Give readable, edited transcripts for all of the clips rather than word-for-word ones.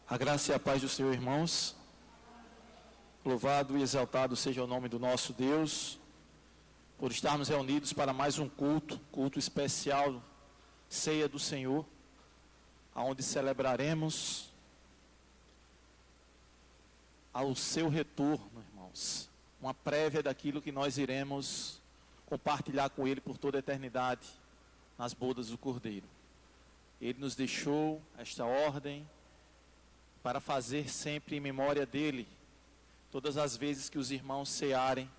A graça e a paz do Senhor, irmãos. Louvado e exaltado seja o nome do nosso Deus, por estarmos reunidos para mais um culto especial, ceia do Senhor, onde celebraremos ao seu retorno, irmãos, uma prévia daquilo que nós iremos compartilhar com Ele por toda a eternidade, nas bodas do Cordeiro. Ele nos deixou esta ordem para fazer sempre em memória dele, todas as vezes que os irmãos cearem.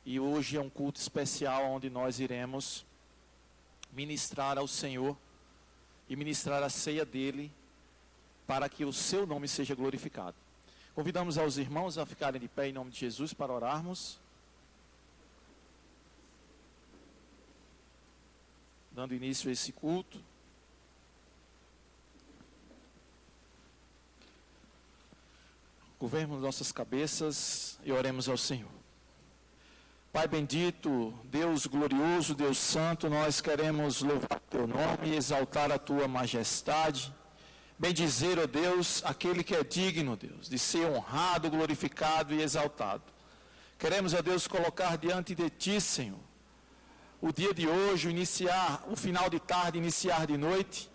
E hoje é um culto especial onde nós iremos ministrar ao Senhor e ministrar a ceia dele, para que o seu nome seja glorificado. Convidamos aos irmãos a ficarem de pé em nome de Jesus para orarmos. Dando início a esse culto. Curvemos nossas cabeças e oremos ao Senhor. Pai bendito, Deus glorioso, Deus santo, nós queremos louvar o teu nome e exaltar a tua majestade. Bendizer, ó Deus, aquele que é digno, Deus, de ser honrado, glorificado e exaltado. Queremos, ó Deus, colocar diante de ti, Senhor, o dia de hoje, o final de tarde, iniciar de noite.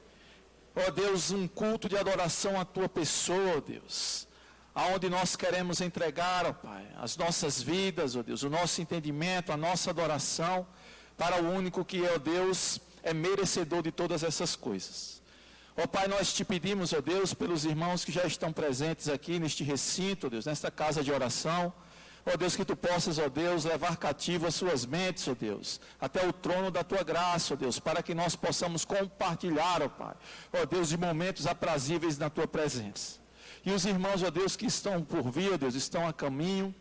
Ó Deus, um culto de adoração à tua pessoa, ó Deus, aonde nós queremos entregar, ó Pai, as nossas vidas, ó Deus, o nosso entendimento, a nossa adoração, para o único que, ó Deus, é merecedor de todas essas coisas. Ó Pai, nós te pedimos, ó Deus, pelos irmãos que já estão presentes aqui neste recinto, ó Deus, nesta casa de oração, ó Deus, que tu possas, ó Deus, levar cativo as suas mentes, ó Deus, até o trono da tua graça, ó Deus, para que nós possamos compartilhar, ó Pai, ó Deus, de momentos aprazíveis na tua presença. E os irmãos, ó Deus, que estão por vir, ó Deus, estão a caminho,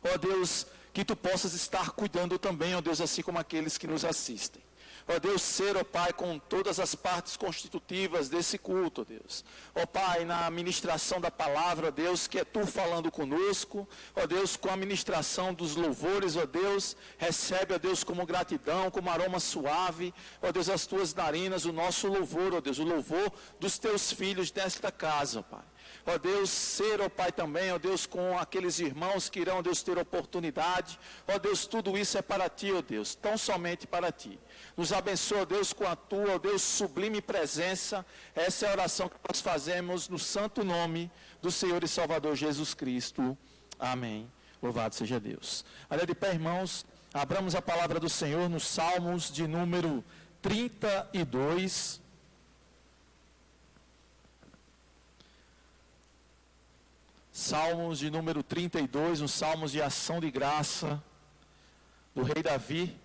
ó Deus, que tu possas estar cuidando também, ó Deus, assim como aqueles que nos assistem. Ó Deus, ser, ó Pai, com todas as partes constitutivas desse culto, ó Deus. Ó Pai, na ministração da palavra, ó Deus, que é tu falando conosco, ó Deus, com a ministração dos louvores, ó Deus, recebe, ó Deus, como gratidão, como aroma suave, ó Deus, as tuas narinas, o nosso louvor, ó Deus, o louvor dos teus filhos desta casa, ó Pai. Ó Deus, ser, ó Pai, também, ó Deus, com aqueles irmãos que irão, ó Deus, ter oportunidade. Ó Deus, tudo isso é para ti, ó Deus, tão somente para ti. Nos abençoa, ó Deus, com a tua, ó Deus, sublime presença. Essa é a oração que nós fazemos no santo nome do Senhor e Salvador Jesus Cristo. Amém. Louvado seja Deus. Olha de pé, irmãos, abramos a palavra do Senhor nos Salmos de número 32. Salmos de número 32, os salmos de ação de graça do rei Davi,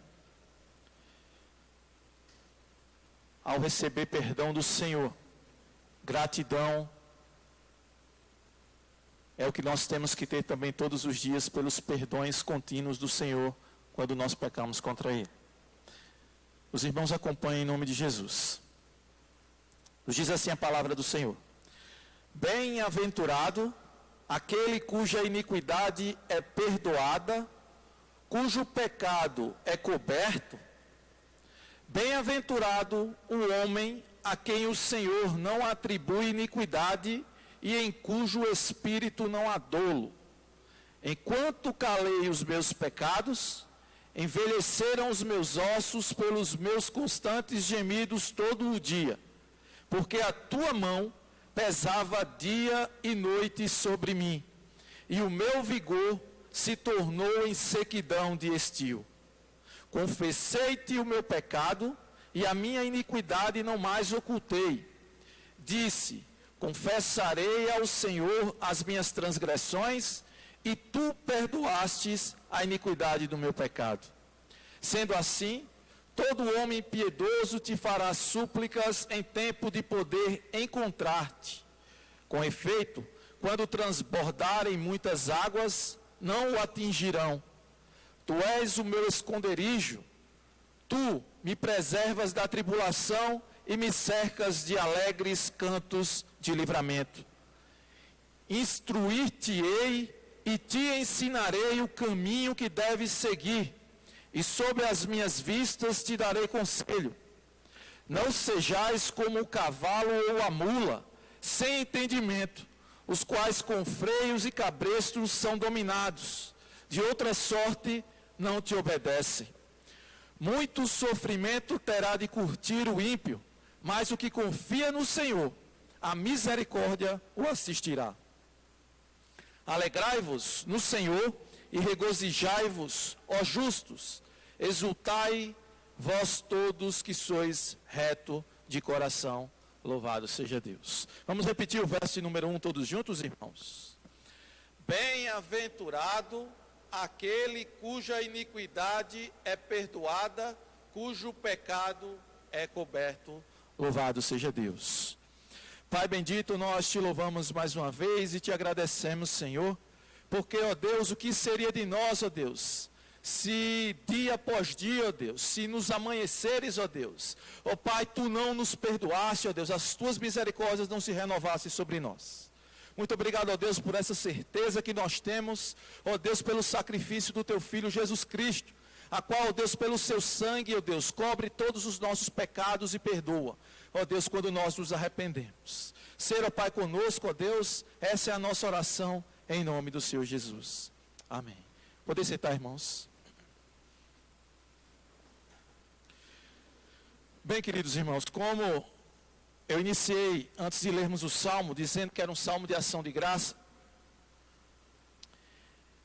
ao receber perdão do Senhor. Gratidão é o que nós temos que ter também todos os dias pelos perdões contínuos do Senhor quando nós pecamos contra Ele. Os irmãos acompanhem em nome de Jesus. Nos diz assim a palavra do Senhor: Bem-aventurado aquele cuja iniquidade é perdoada, cujo pecado é coberto. Bem-aventurado o homem a quem o Senhor não atribui iniquidade e em cujo espírito não há dolo. Enquanto calei os meus pecados, envelheceram os meus ossos pelos meus constantes gemidos todo o dia, porque a tua mão pesava dia e noite sobre mim, e o meu vigor se tornou em sequidão de estio. Confessei-te o meu pecado, e a minha iniquidade não mais ocultei. Disse: confessarei ao Senhor as minhas transgressões, e tu perdoastes a iniquidade do meu pecado. Sendo assim, todo homem piedoso te fará súplicas em tempo de poder encontrar-te. Com efeito, quando transbordarem muitas águas, não o atingirão. Tu és o meu esconderijo. Tu me preservas da tribulação e me cercas de alegres cantos de livramento. Instruir-te-ei e te ensinarei o caminho que deves seguir, e sobre as minhas vistas te darei conselho. Não sejais como o cavalo ou a mula, sem entendimento, os quais com freios e cabrestos são dominados, de outra sorte não te obedecem. Muito sofrimento terá de curtir o ímpio, mas o que confia no Senhor, a misericórdia o assistirá. Alegrai-vos no Senhor e regozijai-vos, ó justos, exultai vós todos que sois reto de coração, louvado seja Deus. Vamos repetir o verso número 1 todos juntos, irmãos. Bem-aventurado aquele cuja iniquidade é perdoada, cujo pecado é coberto, louvado seja Deus. Pai bendito, nós te louvamos mais uma vez e te agradecemos, Senhor, porque, ó Deus, o que seria de nós, ó Deus, se dia após dia, ó Deus, se nos amanheceres, ó Deus, ó Pai, tu não nos perdoaste, ó Deus, as tuas misericórdias não se renovassem sobre nós. Muito obrigado, ó Deus, por essa certeza que nós temos, ó Deus, pelo sacrifício do teu Filho Jesus Cristo, a qual, ó Deus, pelo seu sangue, ó Deus, cobre todos os nossos pecados e perdoa, ó Deus, quando nós nos arrependemos. Ser, ó Pai, conosco, ó Deus, essa é a nossa oração, em nome do Senhor Jesus. Amém. Podem sentar, irmãos. Bem, queridos irmãos, como eu iniciei, antes de lermos o Salmo, dizendo que era um Salmo de ação de graça.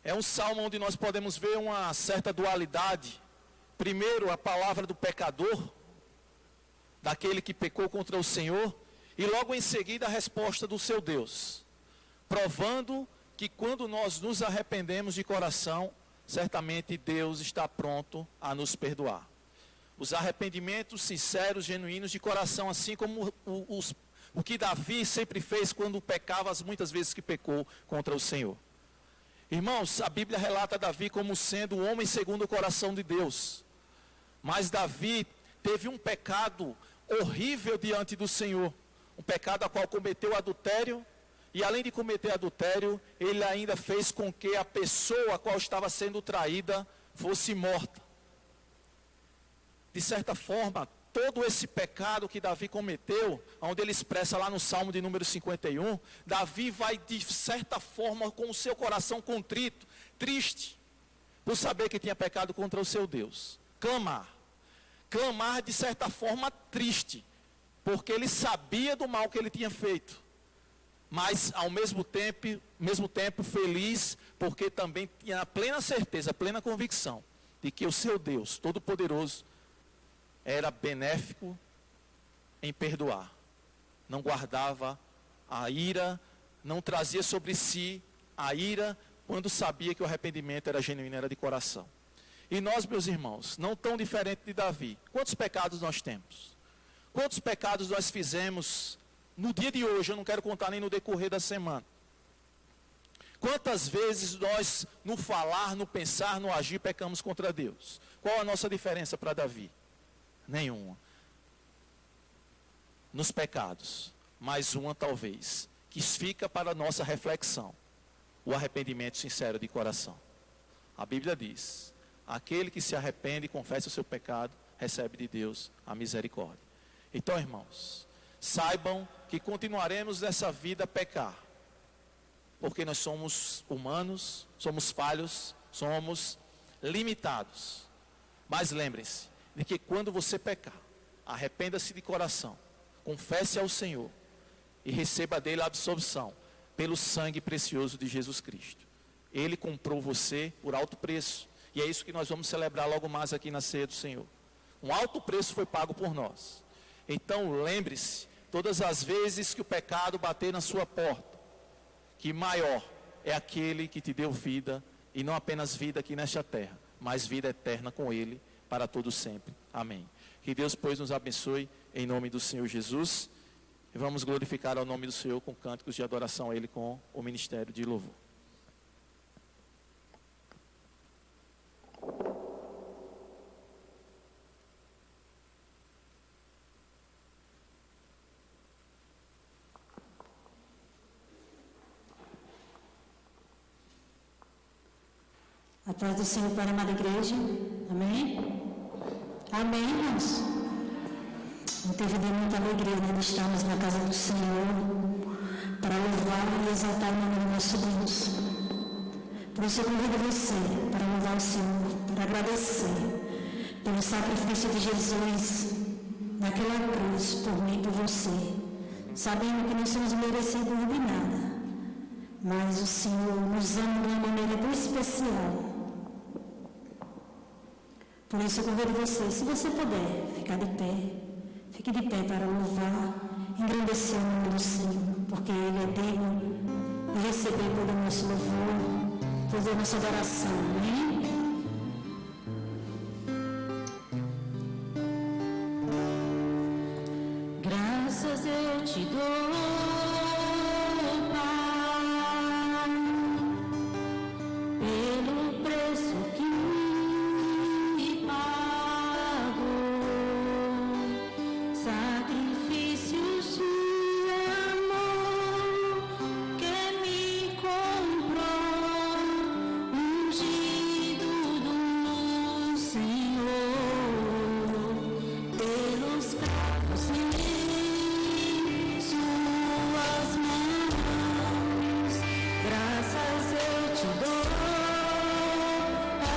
É um Salmo onde nós podemos ver uma certa dualidade. Primeiro, a palavra do pecador, daquele que pecou contra o Senhor, e logo em seguida a resposta do seu Deus, provando que quando nós nos arrependemos de coração, certamente Deus está pronto a nos perdoar. Os arrependimentos sinceros, genuínos de coração, assim como o que Davi sempre fez quando pecava, as muitas vezes que pecou contra o Senhor. Irmãos, a Bíblia relata Davi como sendo um homem segundo o coração de Deus. Mas Davi teve um pecado horrível diante do Senhor. Um pecado a qual cometeu adultério. E além de cometer adultério, ele ainda fez com que a pessoa a qual estava sendo traída fosse morta. De certa forma, todo esse pecado que Davi cometeu, onde ele expressa lá no Salmo de número 51, Davi vai de certa forma com o seu coração contrito, triste, por saber que tinha pecado contra o seu Deus. Clamar de certa forma triste, porque ele sabia do mal que ele tinha feito, mas ao mesmo tempo feliz, porque também tinha a plena certeza, a plena convicção, de que o seu Deus Todo-Poderoso era benéfico em perdoar, não guardava a ira, não trazia sobre si a ira, quando sabia que o arrependimento era genuíno, era de coração. E nós, meus irmãos, não tão diferente de Davi, quantos pecados nós temos? Quantos pecados nós fizemos no dia de hoje? Eu não quero contar nem no decorrer da semana. Quantas vezes nós, no falar, no pensar, no agir, pecamos contra Deus? Qual a nossa diferença para Davi? Nenhuma. Nos pecados, mais uma talvez, que fica para a nossa reflexão: o arrependimento sincero de coração. A Bíblia diz: aquele que se arrepende e confessa o seu pecado, recebe de Deus a misericórdia. Então, irmãos, saibam que continuaremos nessa vida a pecar, porque nós somos humanos, somos falhos, somos limitados. Mas lembrem-se de que quando você pecar, arrependa-se de coração, confesse ao Senhor e receba dele a absolvição pelo sangue precioso de Jesus Cristo. Ele comprou você por alto preço, e é isso que nós vamos celebrar logo mais aqui na ceia do Senhor. Um alto preço foi pago por nós. Então lembre-se, todas as vezes que o pecado bater na sua porta, que maior é aquele que te deu vida, e não apenas vida aqui nesta terra, mas vida eterna com ele para todo sempre. Amém. Que Deus, pois, nos abençoe em nome do Senhor Jesus. E vamos glorificar ao nome do Senhor com cânticos de adoração a Ele, com o ministério de louvor. A paz do Senhor para a amada igreja. Amém? Amém, irmãos? Não teve de muita alegria, né, de estarmos na casa do Senhor. para louvar e exaltar o nome do nosso Deus. Por isso eu convido você para louvar o Senhor, para agradecer pelo sacrifício de Jesus naquela cruz, por mim e por você, sabendo que não somos merecedores de nada, mas o Senhor nos ama de uma maneira tão especial. Por isso eu convido você, se você puder, ficar de pé, fique de pé para louvar, engrandecer o nome do Senhor, porque Ele é digno de receber todo o nosso louvor, toda a nossa adoração. Amém? Graças eu te dou, Pai, pelo preço que me pagou, sacrifícios de amor que me comprou, ungido do Senhor, pelos cravos em suas mãos. Graças eu te dou, ó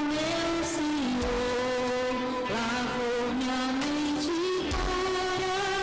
meu Senhor, lavou minha mente e coração.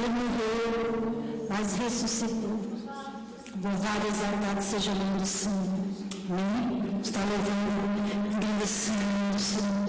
Ele morreu, mas ressuscitou. Louvado e exaltado seja o nome do Senhor. Amém? Está louvando, agradecendo o nome do Senhor.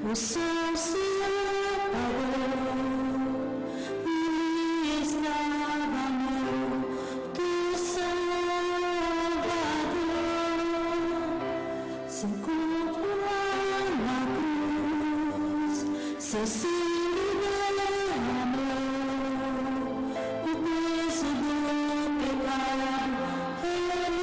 O sol se apagou e estava a mão do Salvador. Se encontra lá na cruz, seu sangue derramou, o peso do pecado ele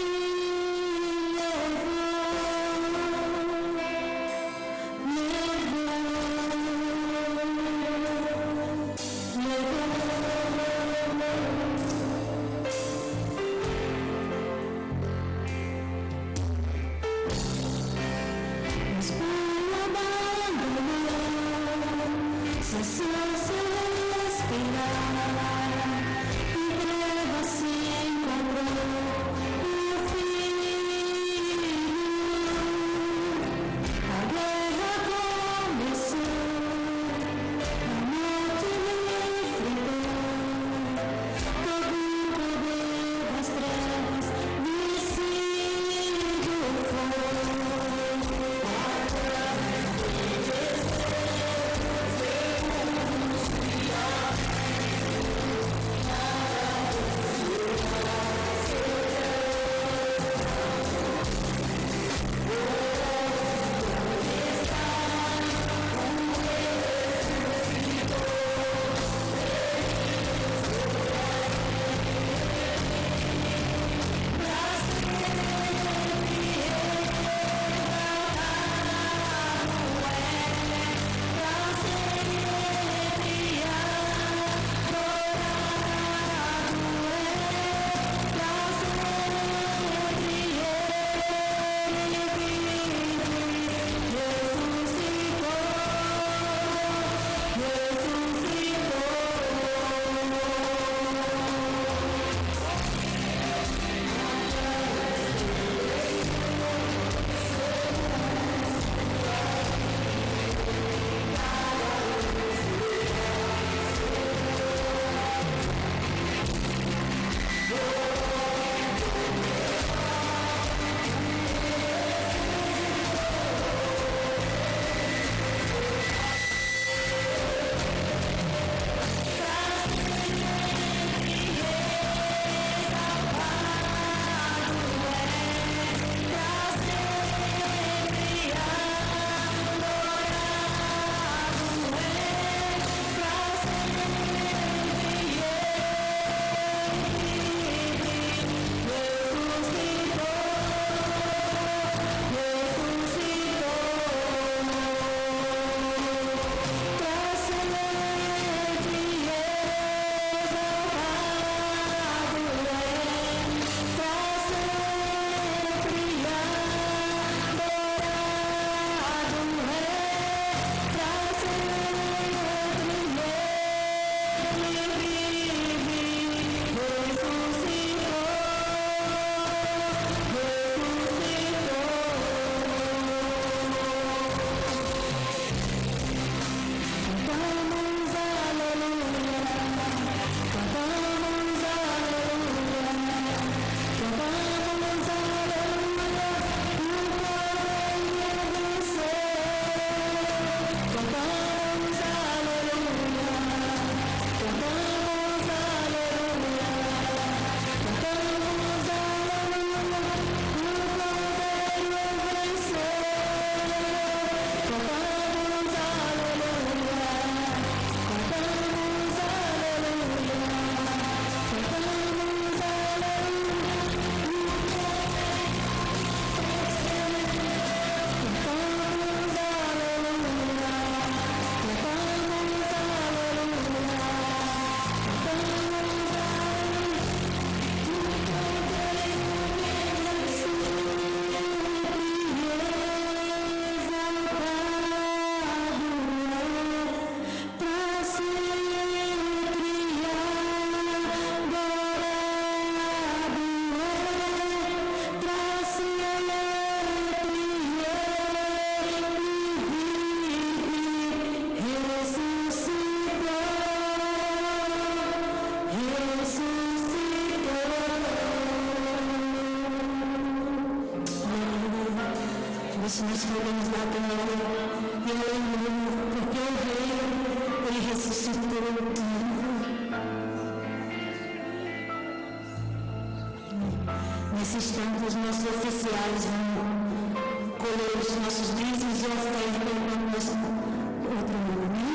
isso nós podemos dar glória e aleluia, porque o Rei, ele ressuscitou. Nesse instante, os nossos oficiais vão colher os nossos dízimos e ofertas para o nosso outro nome.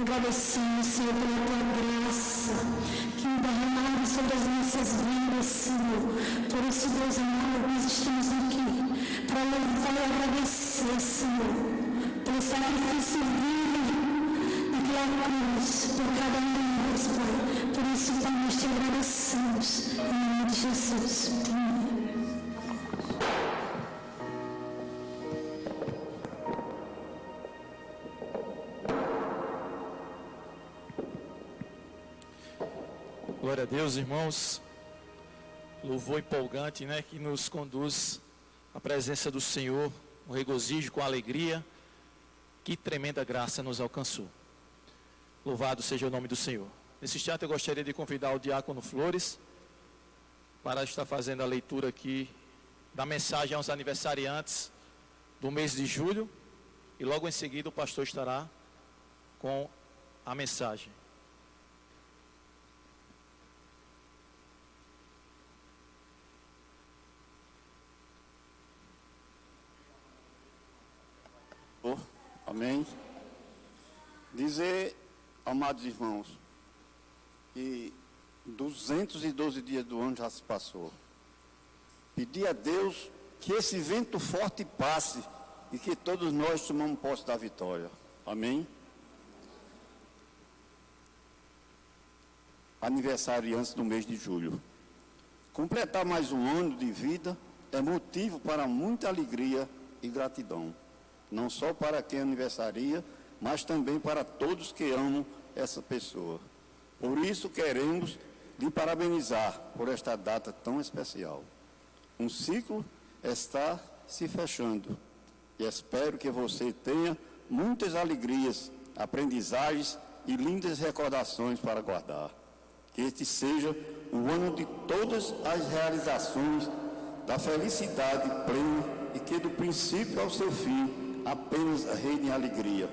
Agradecemos, Senhor, pela tua graça, que derramada sobre as nossas vidas, Senhor. Por isso, Deus amado, nós estamos aqui para louvar e agradecer, Senhor, pelo sacrifício vivo naquela cruz, por cada um de nós, Pai. Por isso, Pai, nós te agradecemos, em nome de Jesus. Amém. Glória a Deus, irmãos. Louvor empolgante, né, que nos conduz à presença do Senhor, um regozijo com alegria. Que tremenda graça nos alcançou. Louvado seja o nome do Senhor. Nesse instante eu gostaria de convidar o diácono Flores para estar fazendo a leitura aqui da mensagem aos aniversariantes do mês de julho, e logo em seguida o pastor estará com a mensagem. Amém. Dizer, amados irmãos, que 212 dias do ano já se passou. Pedir a Deus que esse vento forte passe e que todos nós tomamos posse da vitória. Amém. Aniversariantes do mês de julho. Completar mais um ano de vida é motivo para muita alegria e gratidão. Não só para quem aniversaria, mas também para todos que amam essa pessoa. Por isso queremos lhe parabenizar por esta data tão especial. Um ciclo está se fechando e espero que você tenha muitas alegrias, aprendizagens e lindas recordações para guardar. Que este seja o ano de todas as realizações, da felicidade plena e que do princípio ao seu fim apenas reine a alegria,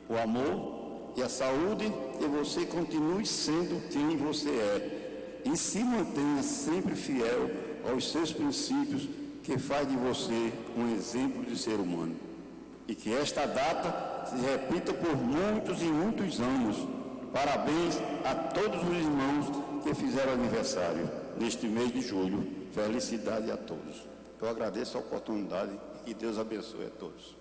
o amor e a saúde, e você continue sendo quem você é e se mantenha sempre fiel aos seus princípios, que faz de você um exemplo de ser humano. E que esta data se repita por muitos e muitos anos. Parabéns a todos os irmãos que fizeram aniversário neste mês de julho. Felicidade a todos. Eu agradeço a oportunidade e que Deus abençoe a todos.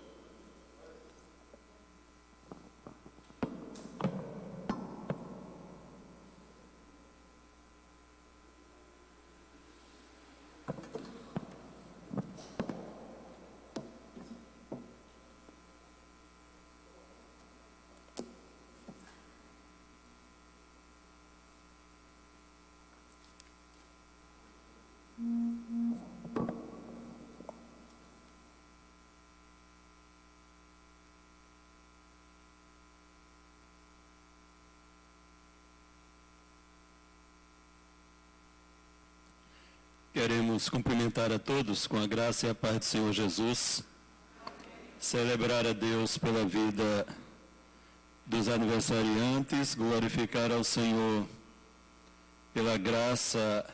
Queremos cumprimentar a todos com a graça e a paz do Senhor Jesus, celebrar a Deus pela vida dos aniversariantes, glorificar ao Senhor pela graça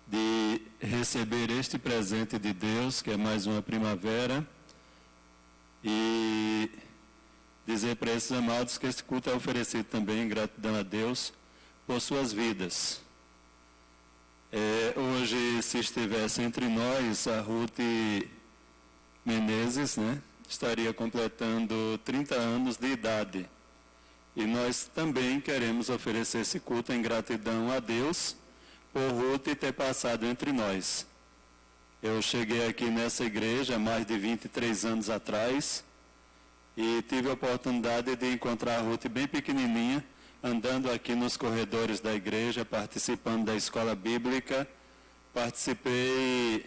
de receber este presente de Deus, que é mais uma primavera, e dizer para esses amados que este culto é oferecido também em gratidão a Deus por suas vidas. Hoje, se estivesse entre nós, a Ruth Menezes, estaria completando 30 anos de idade. E nós também queremos oferecer esse culto em gratidão a Deus por Ruth ter passado entre nós. Eu cheguei aqui nessa igreja há mais de 23 anos atrás e tive a oportunidade de encontrar a Ruth bem pequenininha, andando aqui nos corredores da igreja, participando da escola bíblica. Participei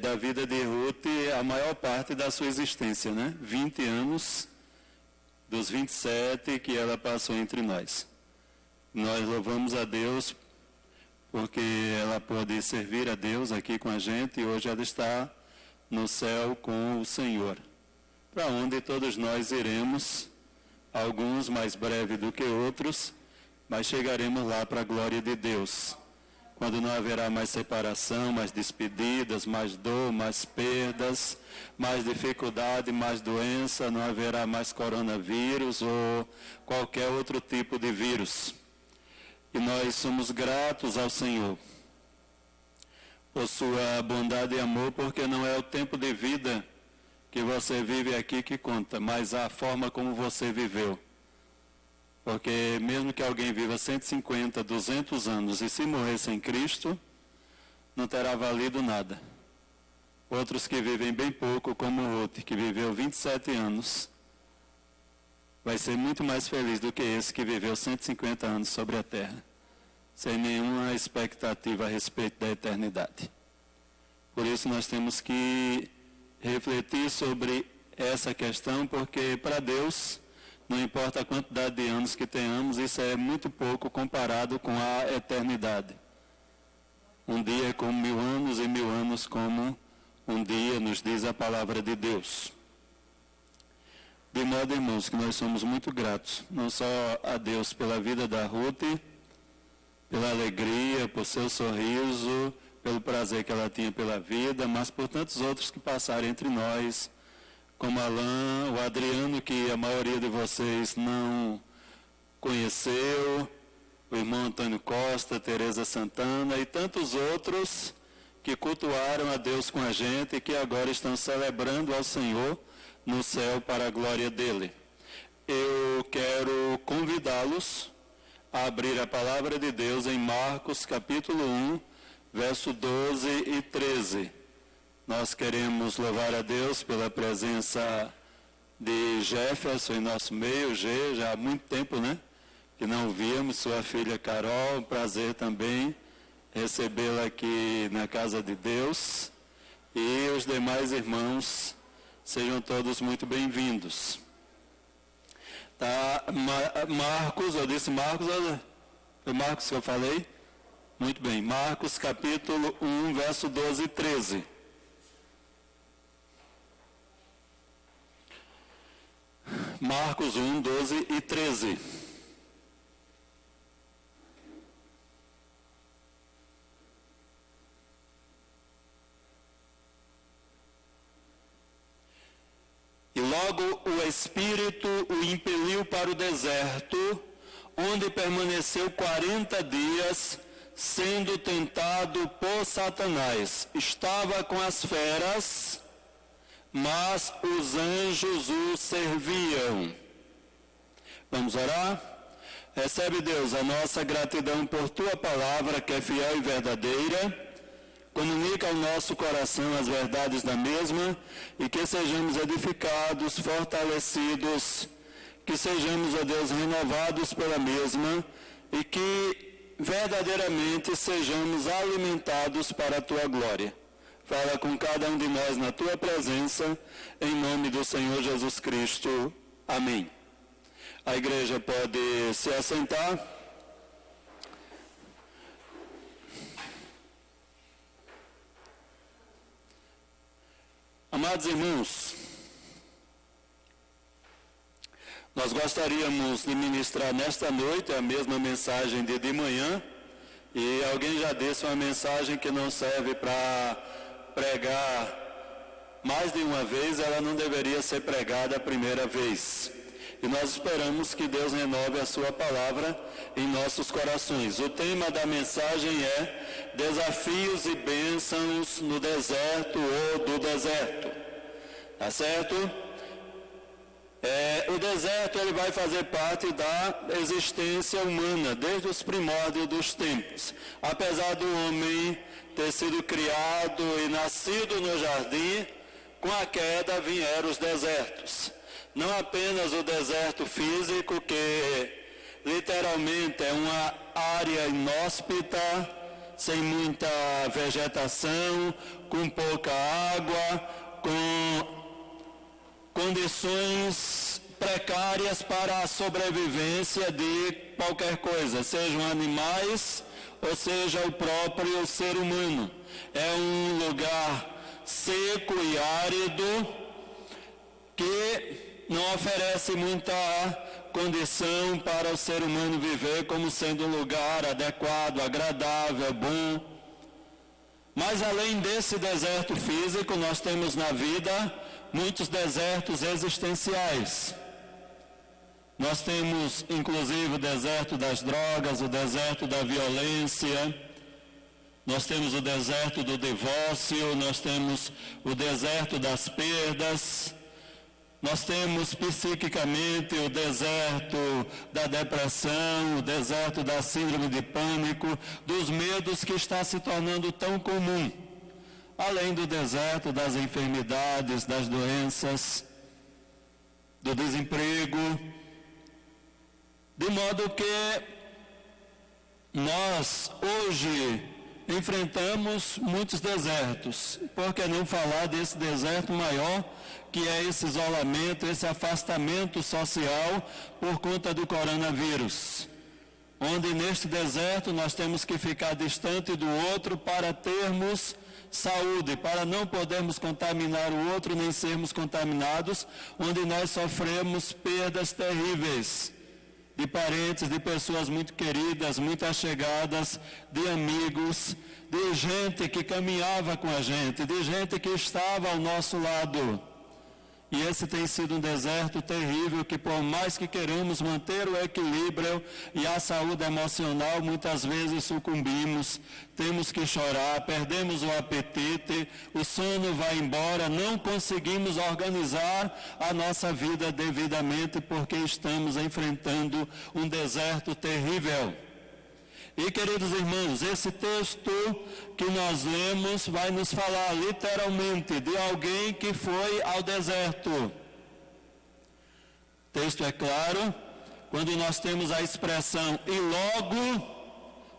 da vida de Ruth a maior parte da sua existência, 20 anos dos 27 que ela passou entre nós. Nós louvamos a Deus porque ela pôde servir a Deus aqui com a gente e hoje ela está no céu com o Senhor, para onde todos nós iremos, alguns mais breve do que outros, mas chegaremos lá para a glória de Deus. quando não haverá mais separação, mais despedidas, mais dor, mais perdas, mais dificuldade, mais doença, não haverá mais coronavírus ou qualquer outro tipo de vírus. E nós somos gratos ao Senhor por sua bondade e amor, porque não é o tempo de vida que você vive aqui que conta, mas a forma como você viveu. Porque mesmo que alguém viva 150, 200 anos e se morrer sem Cristo, não terá valido nada. Outros que vivem bem pouco, como Ruth, que viveu 27 anos, vai ser muito mais feliz do que esse que viveu 150 anos sobre a terra, sem nenhuma expectativa a respeito da eternidade. Por isso nós temos que refletir sobre essa questão, porque para Deus, não importa a quantidade de anos que tenhamos, isso é muito pouco comparado com a eternidade. Um dia é como 1000 anos e 1000 anos como um dia, nos diz a palavra de Deus. De modo, irmãos, que nós somos muito gratos, não só a Deus pela vida da Ruth, pela alegria, por seu sorriso, pelo prazer que ela tinha pela vida, mas por tantos outros que passaram entre nós, como Alain, o Adriano, que a maioria de vocês não conheceu, o irmão Antônio Costa, Tereza Santana e tantos outros que cultuaram a Deus com a gente e que agora estão celebrando ao Senhor no céu para a glória dele. Eu quero convidá-los a abrir a palavra de Deus em Marcos capítulo 1, verso 12 e 13. Nós queremos louvar a Deus pela presença de Jefferson em nosso meio, G, já há muito tempo, né? Que não víamos, sua filha Carol, um prazer também recebê-la aqui na casa de Deus. E os demais irmãos, sejam todos muito bem-vindos. Tá, Marcos, eu disse Marcos, foi Marcos que eu falei? Muito bem, Marcos capítulo 1, verso 12 e 13. Marcos 1, 12 e 13. E logo o Espírito o impeliu para o deserto, onde permaneceu 40 dias, sendo tentado por Satanás. Estava com as feras, mas os anjos o serviam. Vamos orar? Recebe, Deus, a nossa gratidão por Tua palavra, que é fiel e verdadeira. Comunica ao nosso coração as verdades da mesma e que sejamos edificados, fortalecidos, que sejamos, ó Deus, renovados pela mesma e que verdadeiramente sejamos alimentados para a Tua glória. Fala com cada um de nós na Tua presença, em nome do Senhor Jesus Cristo. Amém. A igreja pode se assentar. Amados irmãos, nós gostaríamos de ministrar nesta noite a mesma mensagem de manhã, e alguém já disse uma mensagem que não serve para pregar mais de uma vez, ela não deveria ser pregada a primeira vez. E nós esperamos que Deus renove a sua palavra em nossos corações. O tema da mensagem é desafios e bênçãos no deserto ou do deserto. Tá certo? O deserto ele vai fazer parte da existência humana desde os primórdios dos tempos. Apesar do homem ter sido criado e nascido no jardim, com a queda vieram os desertos. Não apenas o deserto físico, que literalmente é uma área inóspita, sem muita vegetação, com pouca água, com condições precárias para a sobrevivência de qualquer coisa, sejam animais ou seja o próprio ser humano. É um lugar seco e árido que não oferece muita condição para o ser humano viver como sendo um lugar adequado, agradável, bom. Mas além desse deserto físico, nós temos na vida muitos desertos existenciais. Nós temos, inclusive, o deserto das drogas, o deserto da violência, nós temos o deserto do divórcio, nós temos o deserto das perdas, nós temos psiquicamente o deserto da depressão, o deserto da síndrome de pânico, dos medos que está se tornando tão comum, além do deserto das enfermidades, das doenças, do desemprego, de modo que nós hoje enfrentamos muitos desertos. Por que não falar desse deserto maior, que é esse isolamento, esse afastamento social por conta do coronavírus, onde neste deserto nós temos que ficar distante do outro para termos saúde, para não podermos contaminar o outro nem sermos contaminados, onde nós sofremos perdas terríveis de parentes, de pessoas muito queridas, muito achegadas, de amigos, de gente que caminhava com a gente, de gente que estava ao nosso lado. E esse tem sido um deserto terrível que, por mais que queremos manter o equilíbrio e a saúde emocional, muitas vezes sucumbimos, temos que chorar, perdemos o apetite, o sono vai embora, não conseguimos organizar a nossa vida devidamente porque estamos enfrentando um deserto terrível. E, queridos irmãos, esse texto que nós lemos vai nos falar literalmente de alguém que foi ao deserto. O texto é claro, quando nós temos a expressão "e logo",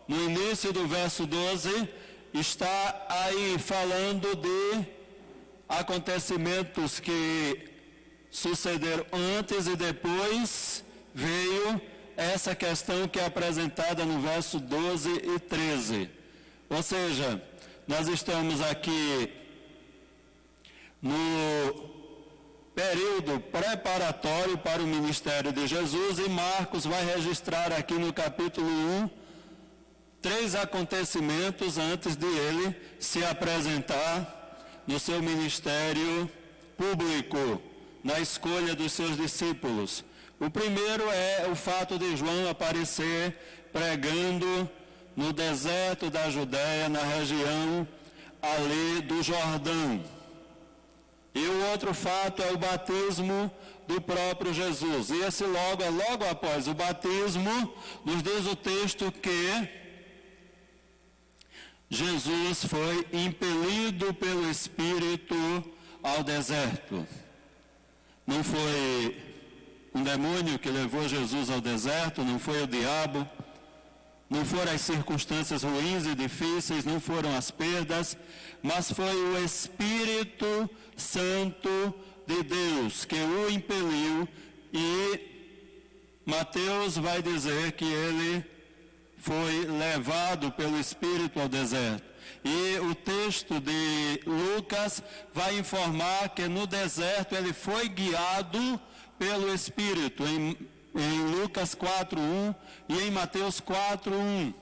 no início do verso 12, está aí falando de acontecimentos que sucederam antes e depois veio essa questão que é apresentada no verso 12 e 13. Ou seja, nós estamos aqui no período preparatório para o ministério de Jesus e Marcos vai registrar aqui no capítulo 1 3 acontecimentos antes de ele se apresentar no seu ministério público, na escolha dos seus discípulos. O primeiro é o fato de João aparecer pregando no deserto da Judéia, na região ali do Jordão. E o outro fato é o batismo do próprio Jesus. E esse logo após o batismo, nos diz o texto que Jesus foi impelido pelo Espírito ao deserto. Não foi um demônio que levou Jesus ao deserto, não foi o diabo, não foram as circunstâncias ruins e difíceis, não foram as perdas, mas foi o Espírito Santo de Deus que o impeliu, e Mateus vai dizer que ele foi levado pelo Espírito ao deserto. E o texto de Lucas vai informar que no deserto ele foi guiado pelo Espírito, em Lucas 4:1 e em Mateus 4:1.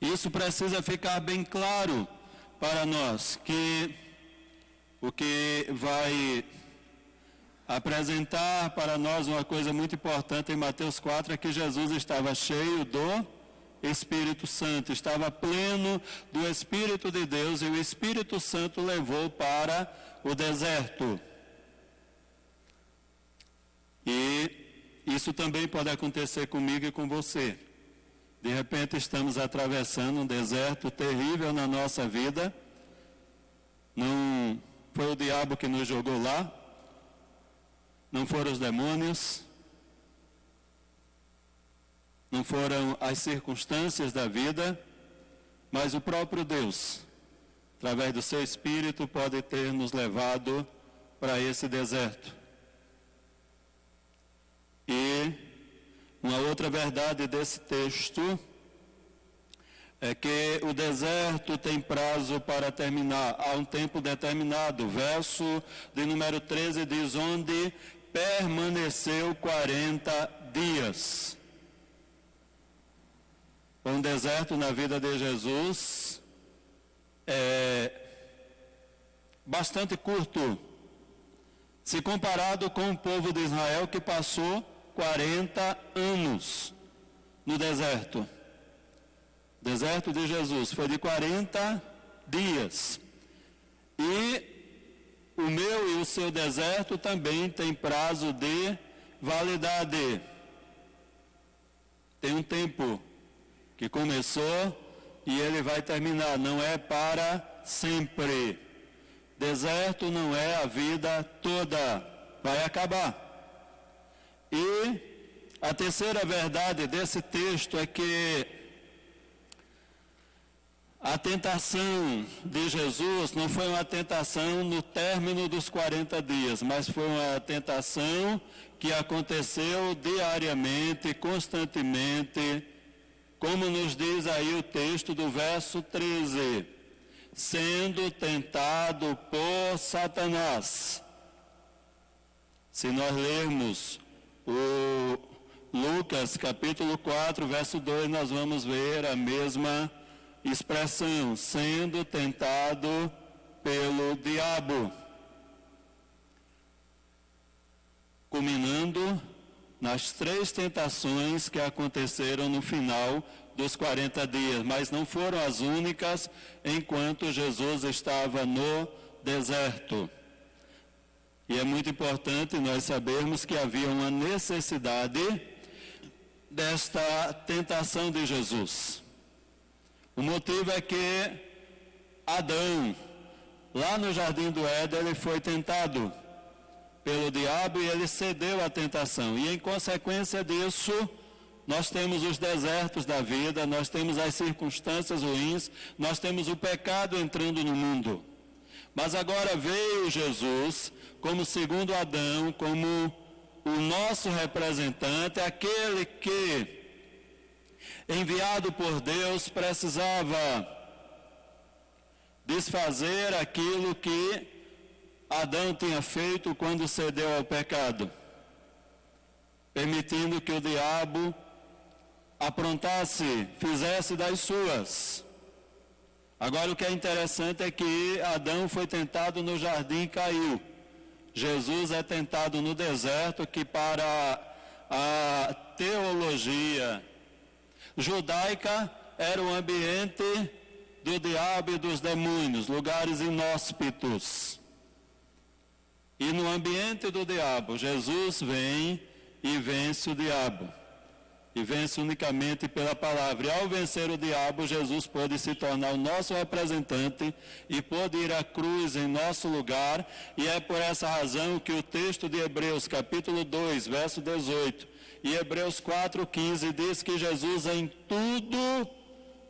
Isso precisa ficar bem claro para nós, que o que vai apresentar para nós uma coisa muito importante em Mateus 4 é que Jesus estava cheio do Espírito Santo, estava pleno do Espírito de Deus, e o Espírito Santo levou para o deserto. E isso também pode acontecer comigo e com você. De repente estamos atravessando um deserto terrível na nossa vida. Não foi o diabo que nos jogou lá, não foram os demônios, não foram as circunstâncias da vida, mas o próprio Deus, através do seu Espírito, pode ter nos levado para esse deserto. E uma outra verdade desse texto é que o deserto tem prazo para terminar, há um tempo determinado. Verso de número 13 diz: onde permaneceu 40 dias. Um deserto na vida de Jesus é bastante curto, se comparado com o povo de Israel, que passou 40 anos no deserto. O deserto de Jesus foi de 40 dias. E o meu e o seu deserto também tem prazo de validade. Tem um tempo que começou e ele vai terminar, não é para sempre. Deserto não é a vida toda, vai acabar. E a terceira verdade desse texto é que a tentação de Jesus não foi uma tentação no término dos 40 dias, mas foi uma tentação que aconteceu diariamente, constantemente, como nos diz aí o texto do verso 13, sendo tentado por Satanás. Se nós lermos o Lucas capítulo 4, verso 2, nós vamos ver a mesma expressão, sendo tentado pelo diabo, culminando nas 3 tentações que aconteceram no final dos 40 dias, mas não foram as únicas enquanto Jesus estava no deserto. E é muito importante nós sabermos que havia uma necessidade desta tentação de Jesus. O motivo é que Adão, lá no Jardim do Éden, ele foi tentado pelo diabo e ele cedeu à tentação. E em consequência disso, nós temos os desertos da vida, nós temos as circunstâncias ruins, nós temos o pecado entrando no mundo. Mas agora veio Jesus como segundo Adão, como o nosso representante, aquele que, enviado por Deus, precisava desfazer aquilo que Adão tinha feito quando cedeu ao pecado, permitindo que o diabo aprontasse, fizesse das suas. Agora o que é interessante é que Adão foi tentado no jardim e caiu. Jesus é tentado no deserto, que para a teologia judaica era o ambiente do diabo e dos demônios, lugares inóspitos. E no ambiente do diabo, Jesus vem e vence o diabo. E vence unicamente pela palavra. E ao vencer o diabo, Jesus pôde se tornar o nosso representante e pôde ir à cruz em nosso lugar. E é por essa razão que o texto de Hebreus, capítulo 2, verso 18, e Hebreus 4,15 diz que Jesus em tudo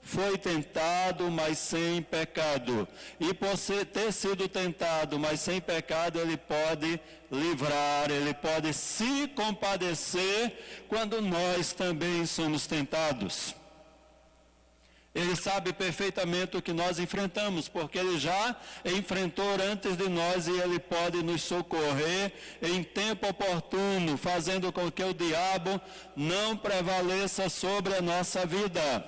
foi tentado, mas sem pecado. E por ter sido tentado, mas sem pecado, ele pode livrar, ele pode se compadecer quando nós também somos tentados. Ele sabe perfeitamente o que nós enfrentamos, porque ele já enfrentou antes de nós e ele pode nos socorrer em tempo oportuno, fazendo com que o diabo não prevaleça sobre a nossa vida.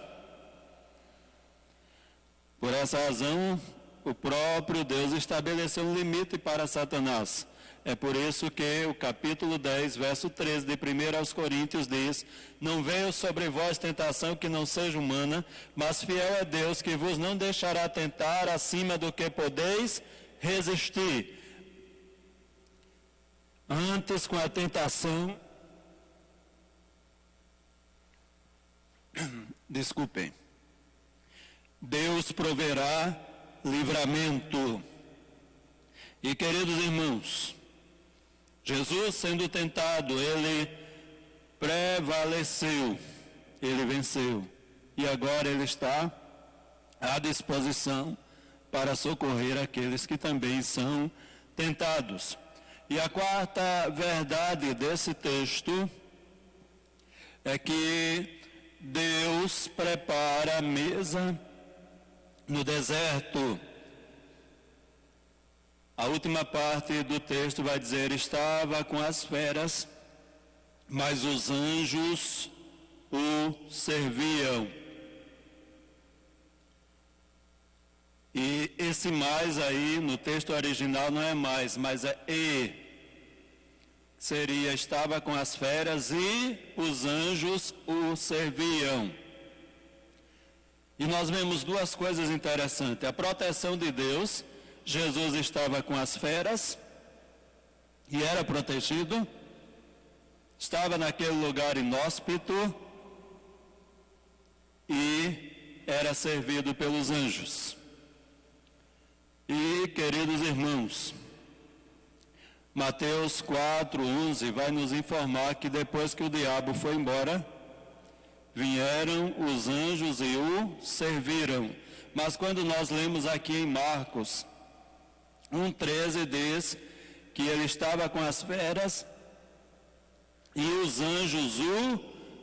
Por essa razão, o próprio Deus estabeleceu um limite para Satanás. É por isso que o capítulo 10, verso 13 de 1 aos Coríntios diz: não veio sobre vós tentação que não seja humana, mas fiel é Deus que vos não deixará tentar acima do que podeis resistir. Antes, com a tentação, desculpem, Deus proverá livramento. E queridos irmãos, Jesus sendo tentado, ele prevaleceu, ele venceu. E agora ele está à disposição para socorrer aqueles que também são tentados. E a quarta verdade desse texto é que Deus prepara a mesa no deserto. A última parte do texto vai dizer: estava com as feras, mas os anjos o serviam. E esse mais aí no texto original não é mais, mas é e. Seria: estava com as feras e os anjos o serviam. E nós vemos duas coisas interessantes: a proteção de Deus. Jesus estava com as feras e era protegido, estava naquele lugar inóspito e era servido pelos anjos. E, queridos irmãos, Mateus 4:11 vai nos informar que depois que o diabo foi embora, vieram os anjos e o serviram. Mas quando nós lemos aqui em Marcos 1:13, diz que ele estava com as feras e os anjos o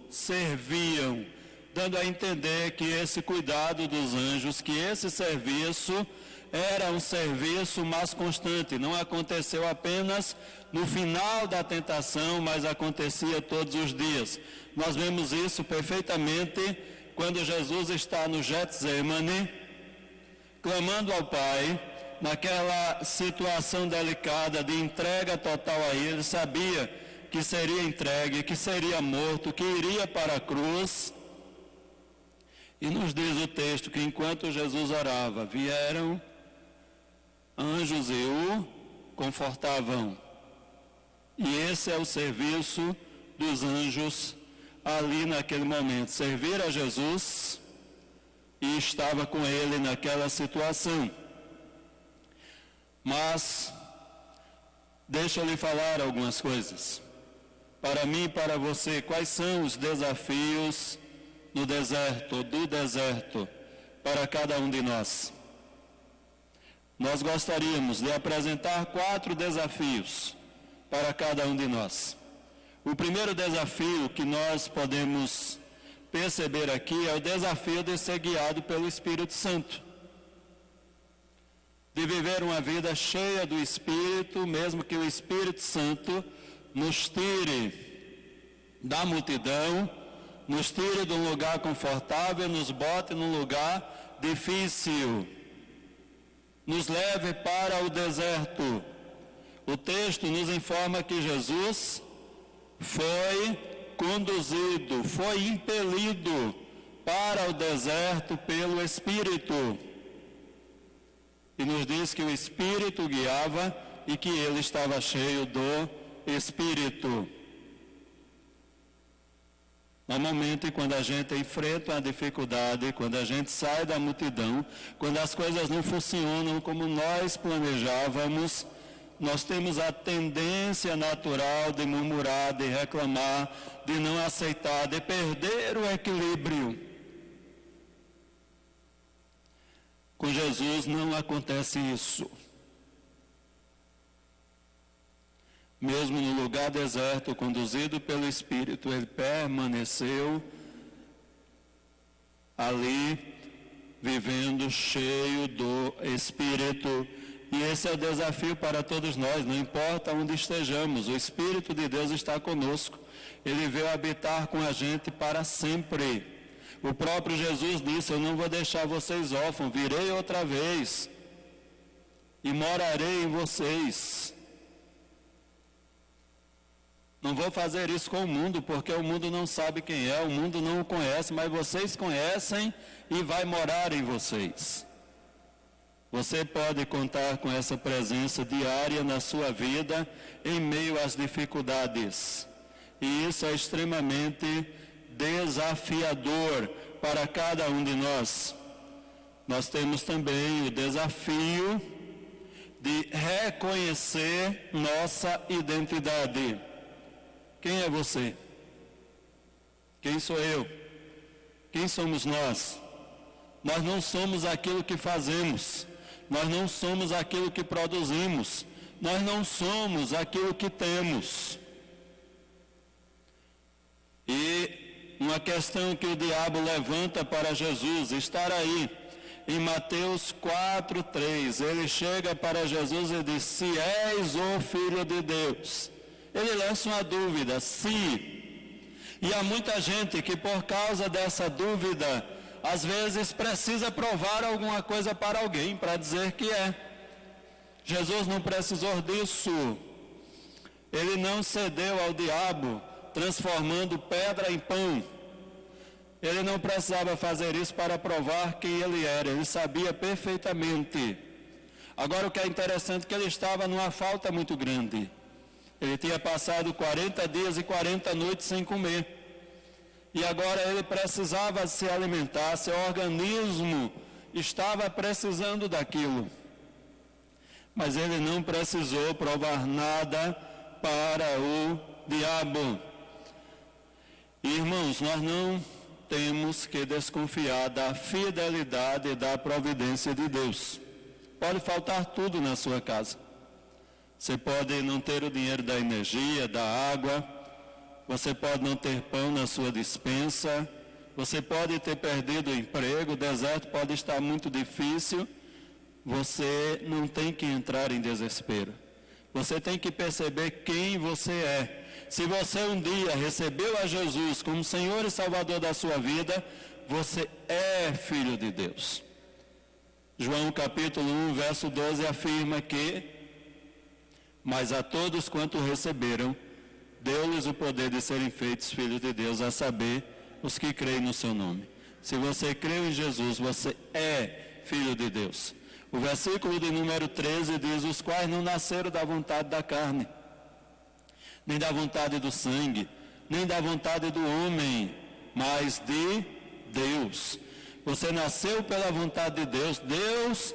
serviam, dando a entender que esse cuidado dos anjos, que esse serviço era um serviço mais constante, não aconteceu apenas no final da tentação, mas acontecia todos os dias. Nós vemos isso perfeitamente quando Jesus está no Getsemane, clamando ao Pai, naquela situação delicada de entrega total a ele. Sabia que seria entregue, que seria morto, que iria para a cruz. E nos diz o texto que enquanto Jesus orava, vieram anjos e o confortavam. E esse é o serviço dos anjos ali naquele momento: servir a Jesus, e estava com ele naquela situação. Mas deixa eu lhe falar algumas coisas. Para mim e para você, quais são os desafios no deserto, do deserto, para cada um de nós? Nós gostaríamos de apresentar 4 desafios para cada um de nós. O primeiro desafio que nós podemos perceber aqui é o desafio de ser guiado pelo Espírito Santo, de viver uma vida cheia do Espírito, mesmo que o Espírito Santo nos tire da multidão, nos tire de um lugar confortável, nos bote num lugar difícil, nos leve para o deserto. O texto nos informa que Jesus foi conduzido, foi impelido para o deserto pelo Espírito. E nos diz que o Espírito guiava e que ele estava cheio do Espírito. Normalmente, quando a gente enfrenta uma dificuldade, quando a gente sai da multidão, quando as coisas não funcionam como nós planejávamos, nós temos a tendência natural de murmurar, de reclamar, de não aceitar, de perder o equilíbrio. Com Jesus não acontece isso. Mesmo no lugar deserto, conduzido pelo Espírito, ele permaneceu ali, vivendo cheio do Espírito. E esse é o desafio para todos nós, não importa onde estejamos, o Espírito de Deus está conosco. Ele veio habitar com a gente para sempre. O próprio Jesus disse: eu não vou deixar vocês órfãos, virei outra vez e morarei em vocês. Não vou fazer isso com o mundo, porque o mundo não sabe quem é, o mundo não o conhece, mas vocês conhecem e vai morar em vocês. Você pode contar com essa presença diária na sua vida, em meio às dificuldades. E isso é extremamente desafiador para cada um de nós. Nós temos também o desafio de reconhecer nossa identidade. Quem é você? Quem sou eu? Quem somos nós? Nós não somos aquilo que fazemos. Nós não somos aquilo que produzimos. Nós não somos aquilo que temos. E uma questão que o diabo levanta para Jesus, estar aí em Mateus 4:3, ele chega para Jesus e diz: se és o Filho de Deus. Ele lança uma dúvida, se. E há muita gente que por causa dessa dúvida, às vezes precisa provar alguma coisa para alguém, para dizer que é. Jesus não precisou disso. Ele não cedeu ao diabo, transformando pedra em pão. Ele não precisava fazer isso para provar quem ele era, ele sabia perfeitamente. Agora o que é interessante é que ele estava numa falta muito grande. Ele tinha passado 40 dias e 40 noites sem comer. E agora ele precisava se alimentar, seu organismo estava precisando daquilo. Mas ele não precisou provar nada para o diabo. Irmãos, nós não temos que desconfiar da fidelidade e da providência de Deus. Pode faltar tudo na sua casa. Você pode não ter o dinheiro da energia, da água, você pode não ter pão na sua despensa, você pode ter perdido o emprego, o deserto pode estar muito difícil. Você não tem que entrar em desespero. Você tem que perceber quem você é. Se você um dia recebeu a Jesus como Senhor e Salvador da sua vida, você é filho de Deus. João capítulo 1, verso 12 afirma que: mas a todos quanto receberam, deu-lhes o poder de serem feitos filhos de Deus, a saber, os que creem no seu nome. Se você creu em Jesus, você é filho de Deus. O versículo de número 13 diz: os quais não nasceram da vontade da carne, nem da vontade do sangue, nem da vontade do homem, mas de Deus. Você nasceu pela vontade de Deus, Deus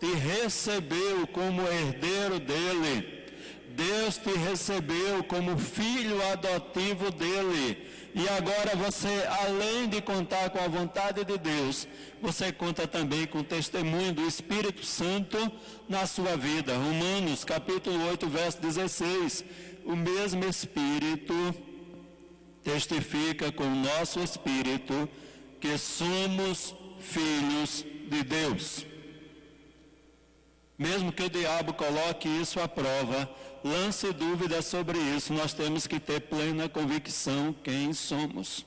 te recebeu como herdeiro dele, Deus te recebeu como filho adotivo dele. E agora você, além de contar com a vontade de Deus, você conta também com o testemunho do Espírito Santo na sua vida. Romanos capítulo 8, verso 16. O mesmo Espírito testifica com o nosso Espírito que somos filhos de Deus. Mesmo que o diabo coloque isso à prova, lance dúvidas sobre isso, nós temos que ter plena convicção quem somos.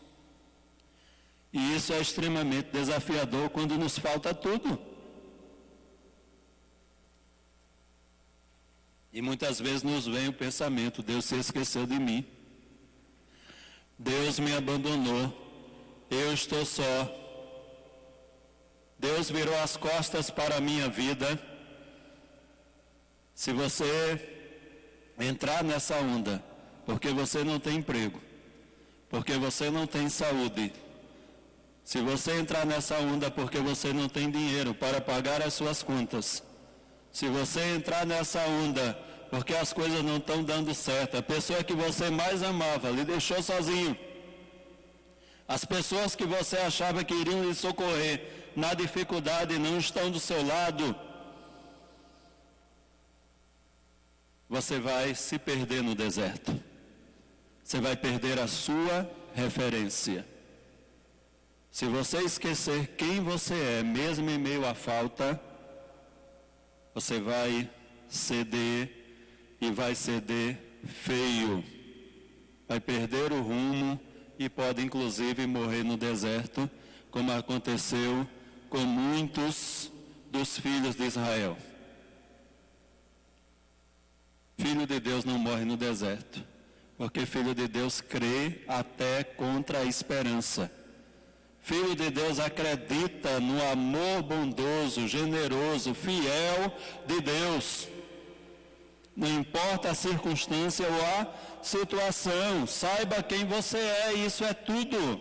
E isso é extremamente desafiador quando nos falta tudo. E muitas vezes nos vem o pensamento: Deus se esqueceu de mim, Deus me abandonou, eu estou só, Deus virou as costas para a minha vida. Se você entrar nessa onda, porque você não tem emprego, porque você não tem saúde, se você entrar nessa onda porque você não tem dinheiro para pagar as suas contas, se você entrar nessa onda porque as coisas não estão dando certo, a pessoa que você mais amava lhe deixou sozinho, as pessoas que você achava que iriam lhe socorrer na dificuldade não estão do seu lado, você vai se perder no deserto. Você vai perder a sua referência. Se você esquecer quem você é, mesmo em meio à falta, você vai ceder e vai ceder feio. Vai perder o rumo e pode inclusive morrer no deserto, como aconteceu com muitos dos filhos de Israel. Filho de Deus não morre no deserto, porque filho de Deus crê até contra a esperança. Filho de Deus acredita no amor bondoso, generoso, fiel de Deus. Não importa a circunstância ou a situação, saiba quem você é, isso é tudo.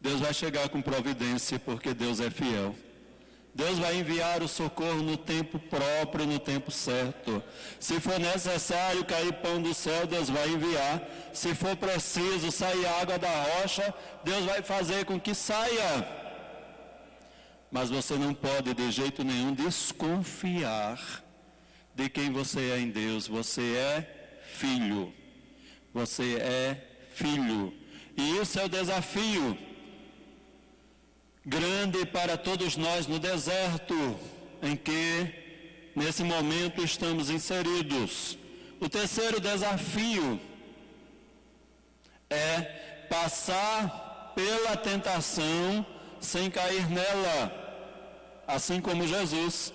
Deus vai chegar com providência, porque Deus é fiel. Deus vai enviar o socorro no tempo próprio, no tempo certo. Se for necessário cair pão do céu, Deus vai enviar. Se for preciso sair água da rocha, Deus vai fazer com que saia. Mas você não pode de jeito nenhum desconfiar de quem você é em Deus. Você é filho. Você é filho. E isso é o desafio grande para todos nós no deserto em que, nesse momento, estamos inseridos. O terceiro desafio é passar pela tentação sem cair nela, assim como Jesus.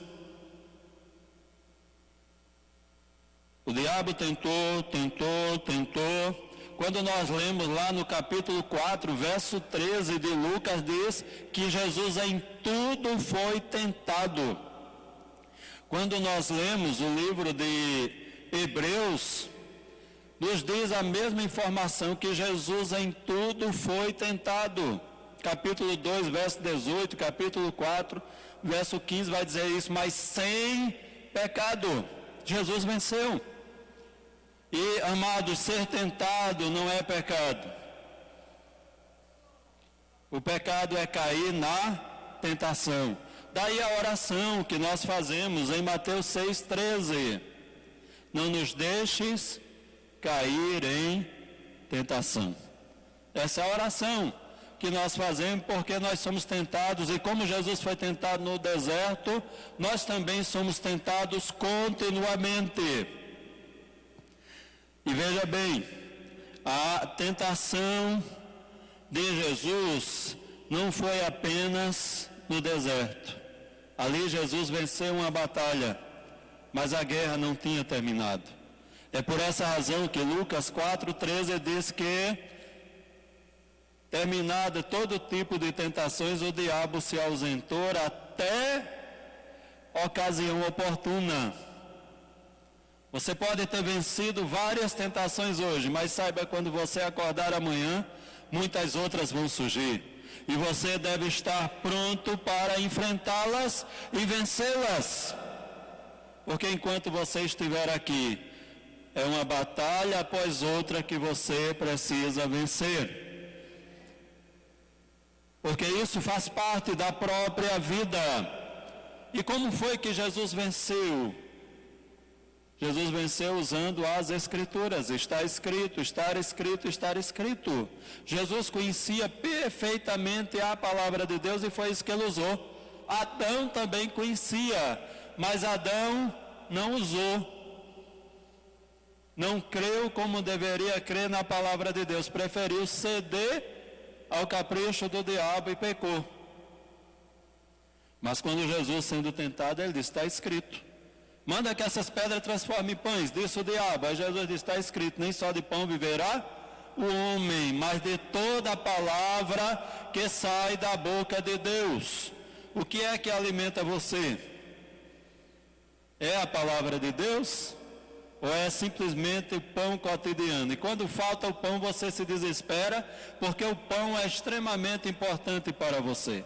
O diabo tentou. Quando nós lemos lá no capítulo 4, verso 13 de Lucas, diz que Jesus em tudo foi tentado. Quando nós lemos o livro de Hebreus, nos diz a mesma informação, que Jesus em tudo foi tentado. Capítulo 2, verso 18, capítulo 4, verso 15 vai dizer isso, mas sem pecado. Jesus venceu. E, amados, ser tentado não é pecado. O pecado é cair na tentação. Daí a oração que nós fazemos em Mateus 6,13. Não nos deixes cair em tentação. Essa é a oração que nós fazemos porque nós somos tentados, e como Jesus foi tentado no deserto, nós também somos tentados continuamente. E veja bem, a tentação de Jesus não foi apenas no deserto. Ali Jesus venceu uma batalha, mas a guerra não tinha terminado. É por essa razão que Lucas 4,13 diz que, terminado todo tipo de tentações, o diabo se ausentou até ocasião oportuna. Você pode ter vencido várias tentações hoje, mas saiba, quando você acordar amanhã, muitas outras vão surgir. E você deve estar pronto para enfrentá-las e vencê-las. Porque enquanto você estiver aqui, é uma batalha após outra que você precisa vencer. Porque isso faz parte da própria vida. E como foi que Jesus venceu? Jesus venceu usando as Escrituras. Está escrito, estar escrito, estar escrito. Jesus conhecia perfeitamente a palavra de Deus e foi isso que ele usou. Adão também conhecia, mas Adão não usou. Não creu como deveria crer na palavra de Deus. Preferiu ceder ao capricho do diabo e pecou. Mas quando Jesus, sendo tentado, ele disse, está escrito. Manda que essas pedras transformem em pães, disse o diabo. Aí Jesus disse, está escrito, nem só de pão viverá o homem, mas de toda a palavra que sai da boca de Deus. O que é que alimenta você? É a palavra de Deus? Ou é simplesmente o pão cotidiano? E quando falta o pão, você se desespera, porque o pão é extremamente importante para você.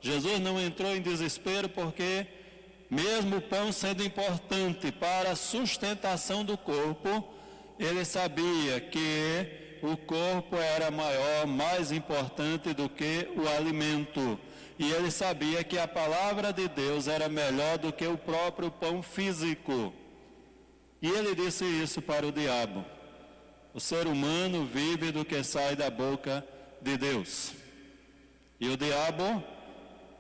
Jesus não entrou em desespero porque, mesmo o pão sendo importante para a sustentação do corpo, ele sabia que o corpo era maior, mais importante do que o alimento. E ele sabia que a palavra de Deus era melhor do que o próprio pão físico. E ele disse isso para o diabo. O ser humano vive do que sai da boca de Deus. E o diabo,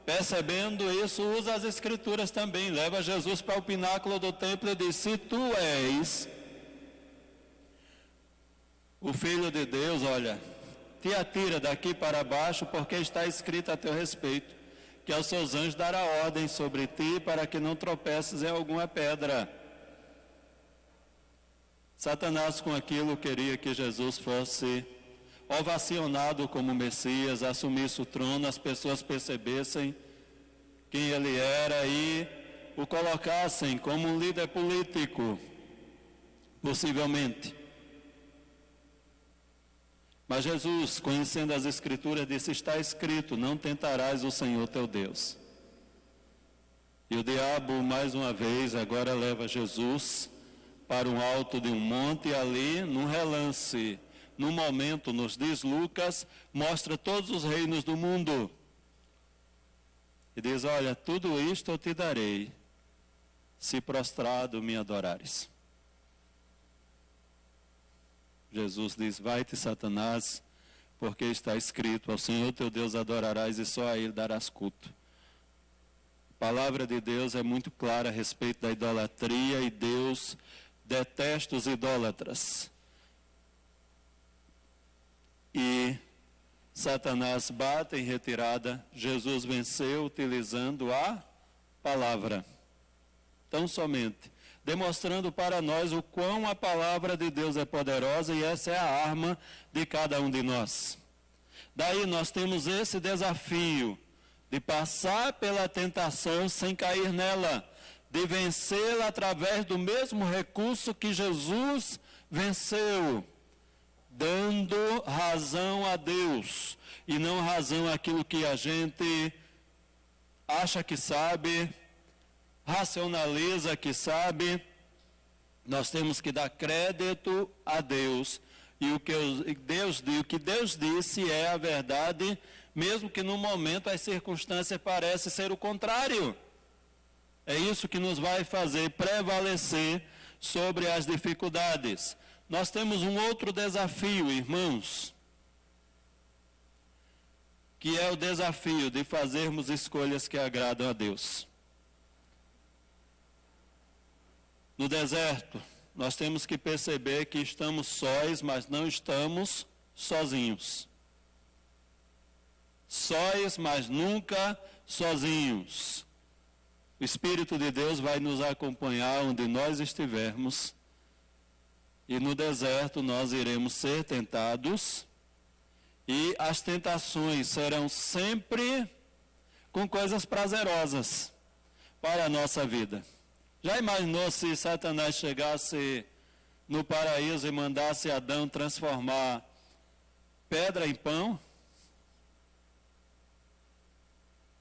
percebendo isso, usa as Escrituras também. Leva Jesus para o pináculo do templo e diz, se tu és o Filho de Deus, olha, te atira daqui para baixo, porque está escrito a teu respeito, que aos seus anjos dará ordem sobre ti, para que não tropeces em alguma pedra. Satanás, com aquilo, queria que Jesus fosse ovacionado como Messias, assumisse o trono, as pessoas percebessem quem ele era e o colocassem como um líder político, possivelmente. Mas Jesus, conhecendo as Escrituras, disse, está escrito, não tentarás o Senhor teu Deus. E o diabo, mais uma vez, agora leva Jesus para um alto de um monte, e ali, num relance, num momento, nos diz Lucas, mostra todos os reinos do mundo. E diz, olha, tudo isto eu te darei, se prostrado me adorares. Jesus diz: vai-te, Satanás, porque está escrito: ao Senhor teu Deus adorarás e só a Ele darás culto. A palavra de Deus é muito clara a respeito da idolatria e Deus detesta os idólatras. E Satanás bate em retirada, Jesus venceu utilizando a palavra. Tão somente, demonstrando para nós o quão a palavra de Deus é poderosa, e essa é a arma de cada um de nós. Daí nós temos esse desafio de passar pela tentação sem cair nela, de vencê-la através do mesmo recurso que Jesus venceu, dando razão a Deus, e não razão àquilo que a gente acha que sabe, racionaliza que sabe. Nós temos que dar crédito a Deus, e o que Deus disse é a verdade, mesmo que no momento as circunstâncias parecem ser o contrário. É isso que nos vai fazer prevalecer sobre as dificuldades. Nós temos um outro desafio, irmãos, que é o desafio de fazermos escolhas que agradam a Deus. No deserto, nós temos que perceber que estamos sós, mas não estamos sozinhos. Sós, mas nunca sozinhos. O Espírito de Deus vai nos acompanhar onde nós estivermos. E no deserto nós iremos ser tentados, e as tentações serão sempre com coisas prazerosas para a nossa vida. Já imaginou se Satanás chegasse no paraíso e mandasse Adão transformar pedra em pão?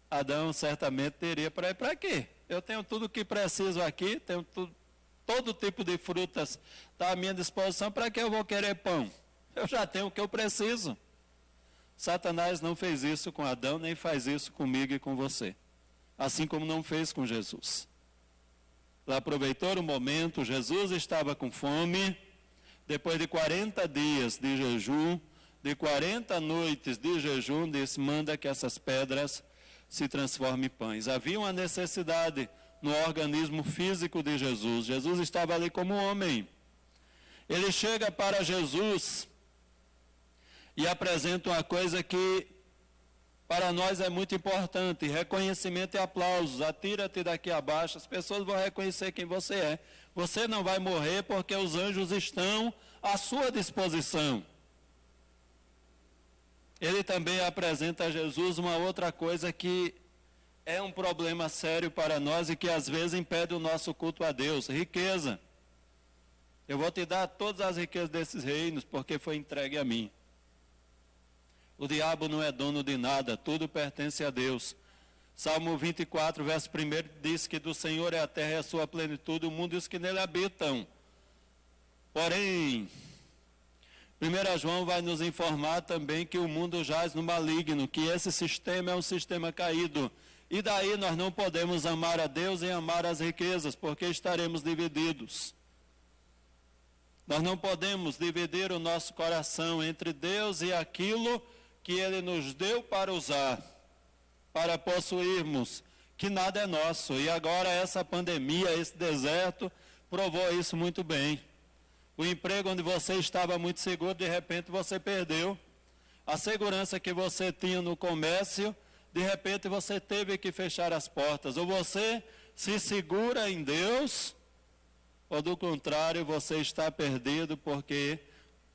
Adão certamente teria para quê? Eu tenho tudo o que preciso aqui, tenho todo tipo de frutas está à minha disposição, para que eu vou querer pão? Eu já tenho o que eu preciso. Satanás não fez isso com Adão, nem faz isso comigo e com você. Assim como não fez com Jesus. Ele aproveitou o momento, Jesus estava com fome, depois de 40 dias de jejum, de 40 noites de jejum, disse: manda que essas pedras se transformem em pães. Havia uma necessidade no organismo físico de Jesus. Jesus estava ali como homem. Ele chega para Jesus e apresenta uma coisa que para nós é muito importante: reconhecimento e aplausos. Atira-te daqui abaixo, as pessoas vão reconhecer quem você é. Você não vai morrer porque os anjos estão à sua disposição. Ele também apresenta a Jesus uma outra coisa que é um problema sério para nós e que às vezes impede o nosso culto a Deus: riqueza. Eu vou te dar todas as riquezas desses reinos, porque foi entregue a mim. O diabo não é dono de nada, tudo pertence a Deus. Salmo 24, verso 1 diz que do Senhor é a terra e a sua plenitude, o mundo e os que nele habitam. Porém, 1 João vai nos informar também que o mundo jaz no maligno, que esse sistema é um sistema caído. E daí nós não podemos amar a Deus e amar as riquezas, porque estaremos divididos. Nós não podemos dividir o nosso coração entre Deus e aquilo que Ele nos deu para usar, para possuirmos, que nada é nosso. E agora essa pandemia, esse deserto, provou isso muito bem. O emprego onde você estava muito seguro, de repente você perdeu. A segurança que você tinha no comércio, de repente você teve que fechar as portas. Ou você se segura em Deus, ou do contrário, você está perdido, porque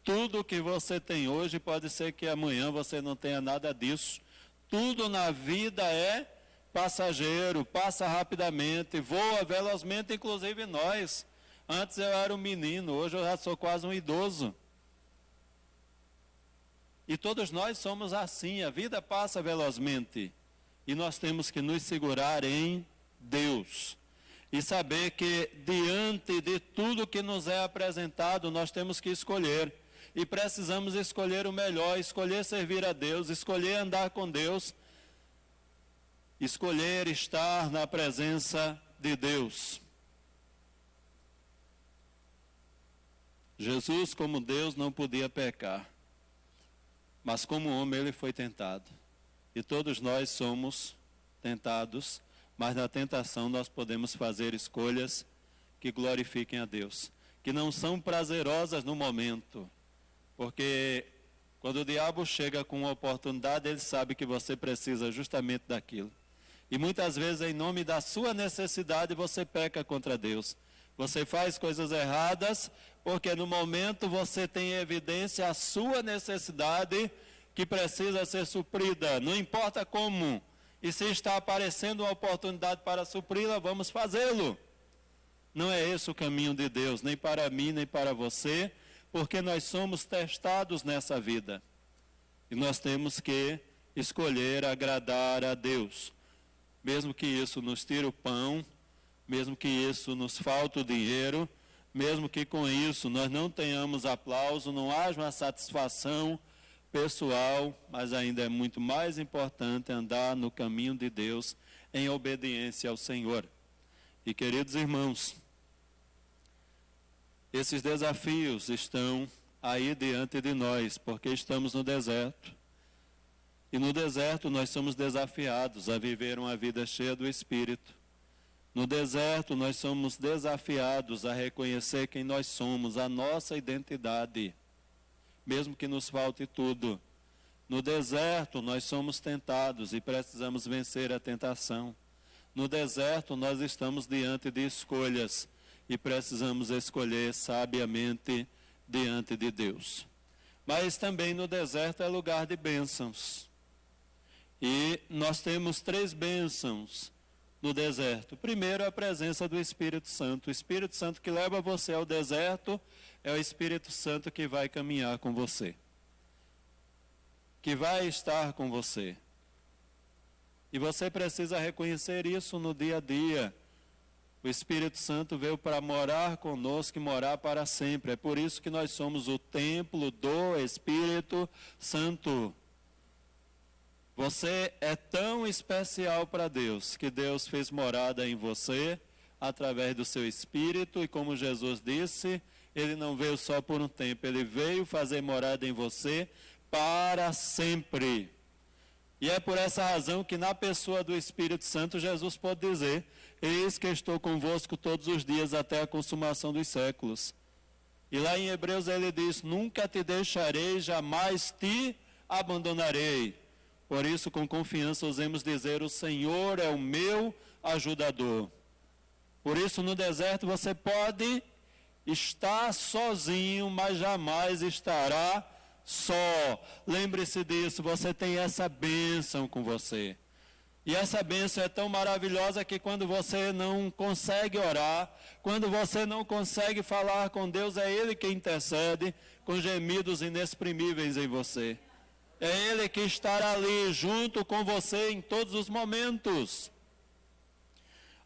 tudo que você tem hoje pode ser que amanhã você não tenha nada disso. Tudo na vida é passageiro, passa rapidamente, voa velozmente, inclusive nós. Antes eu era um menino, hoje eu já sou quase um idoso. E todos nós somos assim, a vida passa velozmente. E nós temos que nos segurar em Deus. E saber que diante de tudo que nos é apresentado, nós temos que escolher. E precisamos escolher o melhor, escolher servir a Deus, escolher andar com Deus, escolher estar na presença de Deus. Jesus, como Deus, não podia pecar, mas como homem ele foi tentado. E todos nós somos tentados, mas na tentação nós podemos fazer escolhas que glorifiquem a Deus, que não são prazerosas no momento, porque quando o diabo chega com uma oportunidade, ele sabe que você precisa justamente daquilo. E muitas vezes, em nome da sua necessidade, você peca contra Deus. Você faz coisas erradas, porque no momento você tem em evidência a sua necessidade que precisa ser suprida, não importa como. E se está aparecendo uma oportunidade para supri-la, vamos fazê-lo. Não é esse o caminho de Deus, nem para mim, nem para você, porque nós somos testados nessa vida. E nós temos que escolher agradar a Deus. Mesmo que isso nos tire o pão, mesmo que isso nos falte o dinheiro, mesmo que com isso nós não tenhamos aplauso, não haja uma satisfação pessoal, mas ainda é muito mais importante andar no caminho de Deus em obediência ao Senhor. E queridos irmãos, esses desafios estão aí diante de nós, porque estamos no deserto. E no deserto nós somos desafiados a viver uma vida cheia do Espírito. No deserto nós somos desafiados a reconhecer quem nós somos, a nossa identidade, mesmo que nos falte tudo. No deserto nós somos tentados e precisamos vencer a tentação. No deserto nós estamos diante de escolhas e precisamos escolher sabiamente diante de Deus. Mas também no deserto é lugar de bênçãos. E nós temos 3 bênçãos no deserto. Primeiro, a presença do Espírito Santo. O Espírito Santo que leva você ao deserto é o Espírito Santo que vai caminhar com você, que vai estar com você. E você precisa reconhecer isso no dia a dia. O Espírito Santo veio para morar conosco e morar para sempre. É por isso que nós somos o templo do Espírito Santo. Você é tão especial para Deus, que Deus fez morada em você através do seu Espírito, e como Jesus disse, Ele não veio só por um tempo, Ele veio fazer morada em você para sempre. E é por essa razão que na pessoa do Espírito Santo, Jesus pode dizer: eis que estou convosco todos os dias até a consumação dos séculos. E lá em Hebreus ele diz: nunca te deixarei, jamais te abandonarei. Por isso, com confiança, ousemos dizer: o Senhor é o meu ajudador. Por isso, no deserto você pode estar sozinho, mas jamais estará só. Lembre-se disso, você tem essa bênção com você. E essa bênção é tão maravilhosa que quando você não consegue orar, quando você não consegue falar com Deus, é Ele que intercede com gemidos inexprimíveis em você. É Ele que estará ali junto com você em todos os momentos.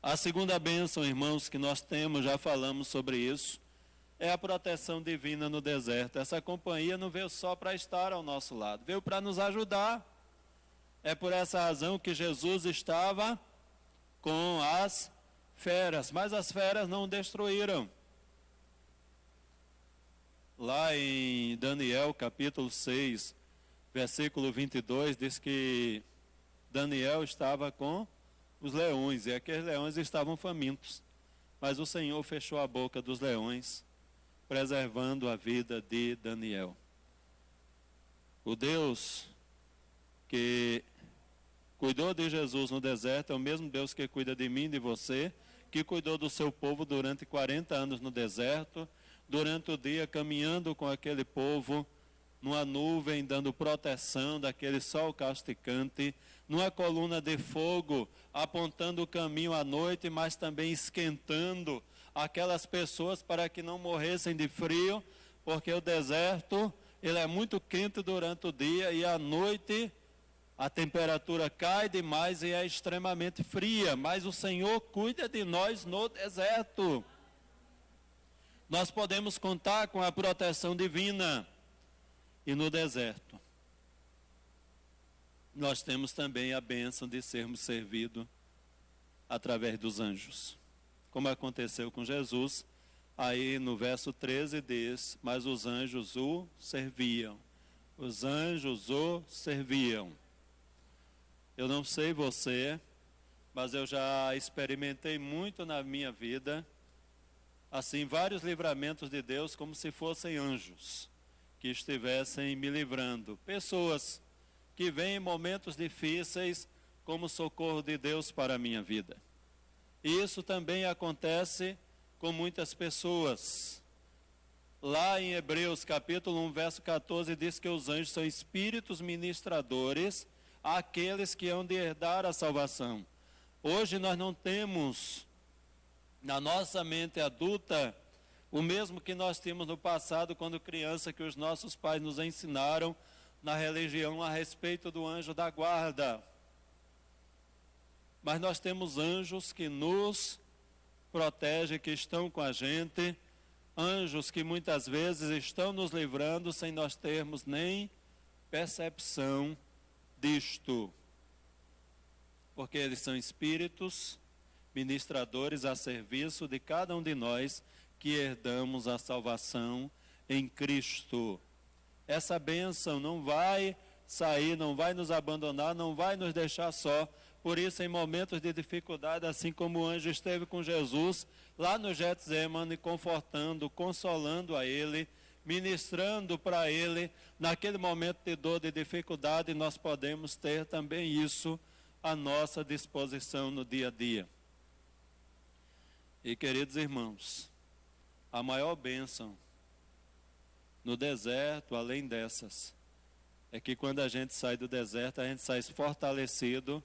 A segunda bênção, irmãos, que nós temos, já falamos sobre isso, é a proteção divina no deserto. Essa companhia não veio só para estar ao nosso lado, veio para nos ajudar. É por essa razão que Jesus estava com as feras, mas as feras não o destruíram. Lá em Daniel, capítulo 6, versículo 22, diz que Daniel estava com os leões, e aqueles leões estavam famintos. Mas o Senhor fechou a boca dos leões, preservando a vida de Daniel. O Deus que cuidou de Jesus no deserto é o mesmo Deus que cuida de mim e de você, que cuidou do seu povo durante 40 anos no deserto, durante o dia caminhando com aquele povo numa nuvem, dando proteção daquele sol causticante, numa coluna de fogo, apontando o caminho à noite, mas também esquentando aquelas pessoas para que não morressem de frio, porque o deserto, ele é muito quente durante o dia e à noite a temperatura cai demais e é extremamente fria, mas o Senhor cuida de nós no deserto. Nós podemos contar com a proteção divina. E no deserto, nós temos também a bênção de sermos servidos através dos anjos. Como aconteceu com Jesus, Aí no verso 13 diz: mas os anjos o serviam. Os anjos o serviam. Eu não sei você, mas eu já experimentei muito na minha vida, assim, vários livramentos de Deus como se fossem anjos que estivessem me livrando. Pessoas que vêm em momentos difíceis como socorro de Deus para a minha vida. E isso também acontece com muitas pessoas. Lá em Hebreus capítulo 1, verso 14, diz que os anjos são espíritos ministradores àqueles que hão de herdar a salvação. Hoje nós não temos na nossa mente adulta o mesmo que nós tínhamos no passado quando criança, que os nossos pais nos ensinaram na religião a respeito do anjo da guarda. Mas nós temos anjos que nos protegem, que estão com a gente, anjos que muitas vezes estão nos livrando sem nós termos nem percepção disto. Porque eles são espíritos ministradores a serviço de cada um de nós que herdamos a salvação em Cristo. Essa bênção não vai sair, não vai nos abandonar, não vai nos deixar só. Por isso, em momentos de dificuldade, assim como o anjo esteve com Jesus, lá no Getsemane, confortando, consolando a ele, ministrando para ele, naquele momento de dor, de dificuldade, nós podemos ter também isso à nossa disposição no dia a dia. E, queridos irmãos, a maior bênção no deserto, além dessas, é que quando a gente sai do deserto, a gente sai fortalecido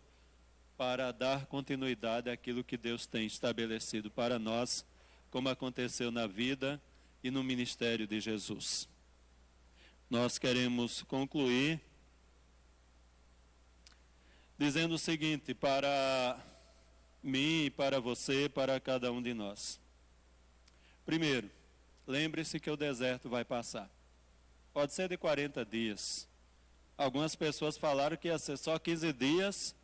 para dar continuidade àquilo que Deus tem estabelecido para nós, como aconteceu na vida e no ministério de Jesus. Nós queremos concluir dizendo o seguinte para mim, para você, para cada um de nós. Primeiro, lembre-se que o deserto vai passar. Pode ser de 40 dias. Algumas pessoas falaram que ia ser só 15 dias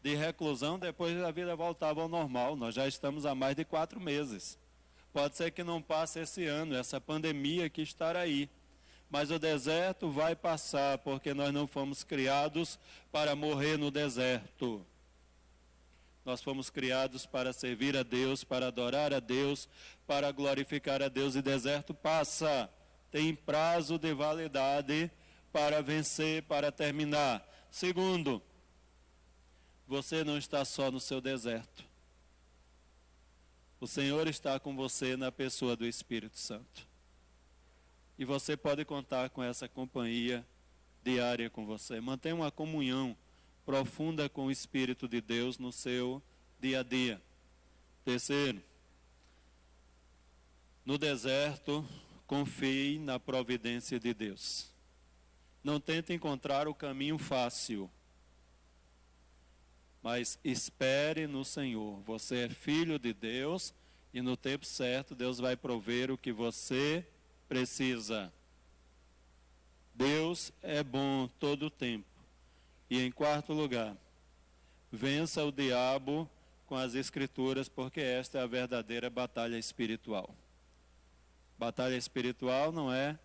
de reclusão, depois a vida voltava ao normal. Nós já estamos há mais de 4 meses. Pode ser que não passe esse ano, essa pandemia que estará aí. Mas o deserto vai passar, porque nós não fomos criados para morrer no deserto. Nós fomos criados para servir a Deus, para adorar a Deus, para glorificar a Deus. E deserto passa, tem prazo de validade para vencer, para terminar. Segundo, você não está só no seu deserto. O Senhor está com você na pessoa do Espírito Santo. E você pode contar com essa companhia diária com você. Mantenha uma comunhão profunda com o Espírito de Deus no seu dia a dia. Terceiro, no deserto, confie na providência de Deus. Não tente encontrar o caminho fácil, mas espere no Senhor. Você é filho de Deus e no tempo certo Deus vai prover o que você precisa. Deus é bom todo o tempo. E em quarto lugar, vença o diabo com as Escrituras, porque esta é a verdadeira batalha espiritual. Batalha espiritual não é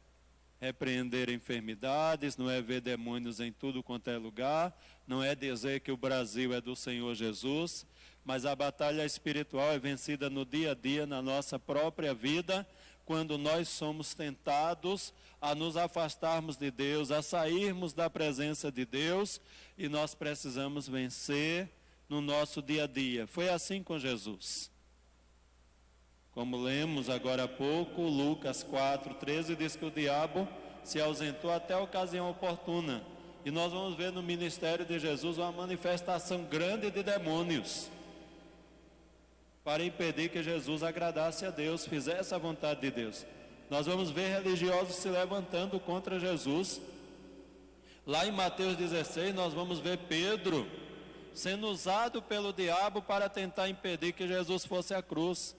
repreender enfermidades, não é ver demônios em tudo quanto é lugar, não é dizer que o Brasil é do Senhor Jesus, mas a batalha espiritual é vencida no dia a dia, na nossa própria vida, quando nós somos tentados a nos afastarmos de Deus, a sairmos da presença de Deus, e nós precisamos vencer no nosso dia a dia. Foi assim com Jesus. Como lemos agora há pouco, Lucas 4:13 diz que o diabo se ausentou até a ocasião oportuna. E nós vamos ver no ministério de Jesus uma manifestação grande de demônios para impedir que Jesus agradasse a Deus, fizesse a vontade de Deus. Nós vamos ver religiosos se levantando contra Jesus. Lá em Mateus 16 nós vamos ver Pedro sendo usado pelo diabo para tentar impedir que Jesus fosse à cruz.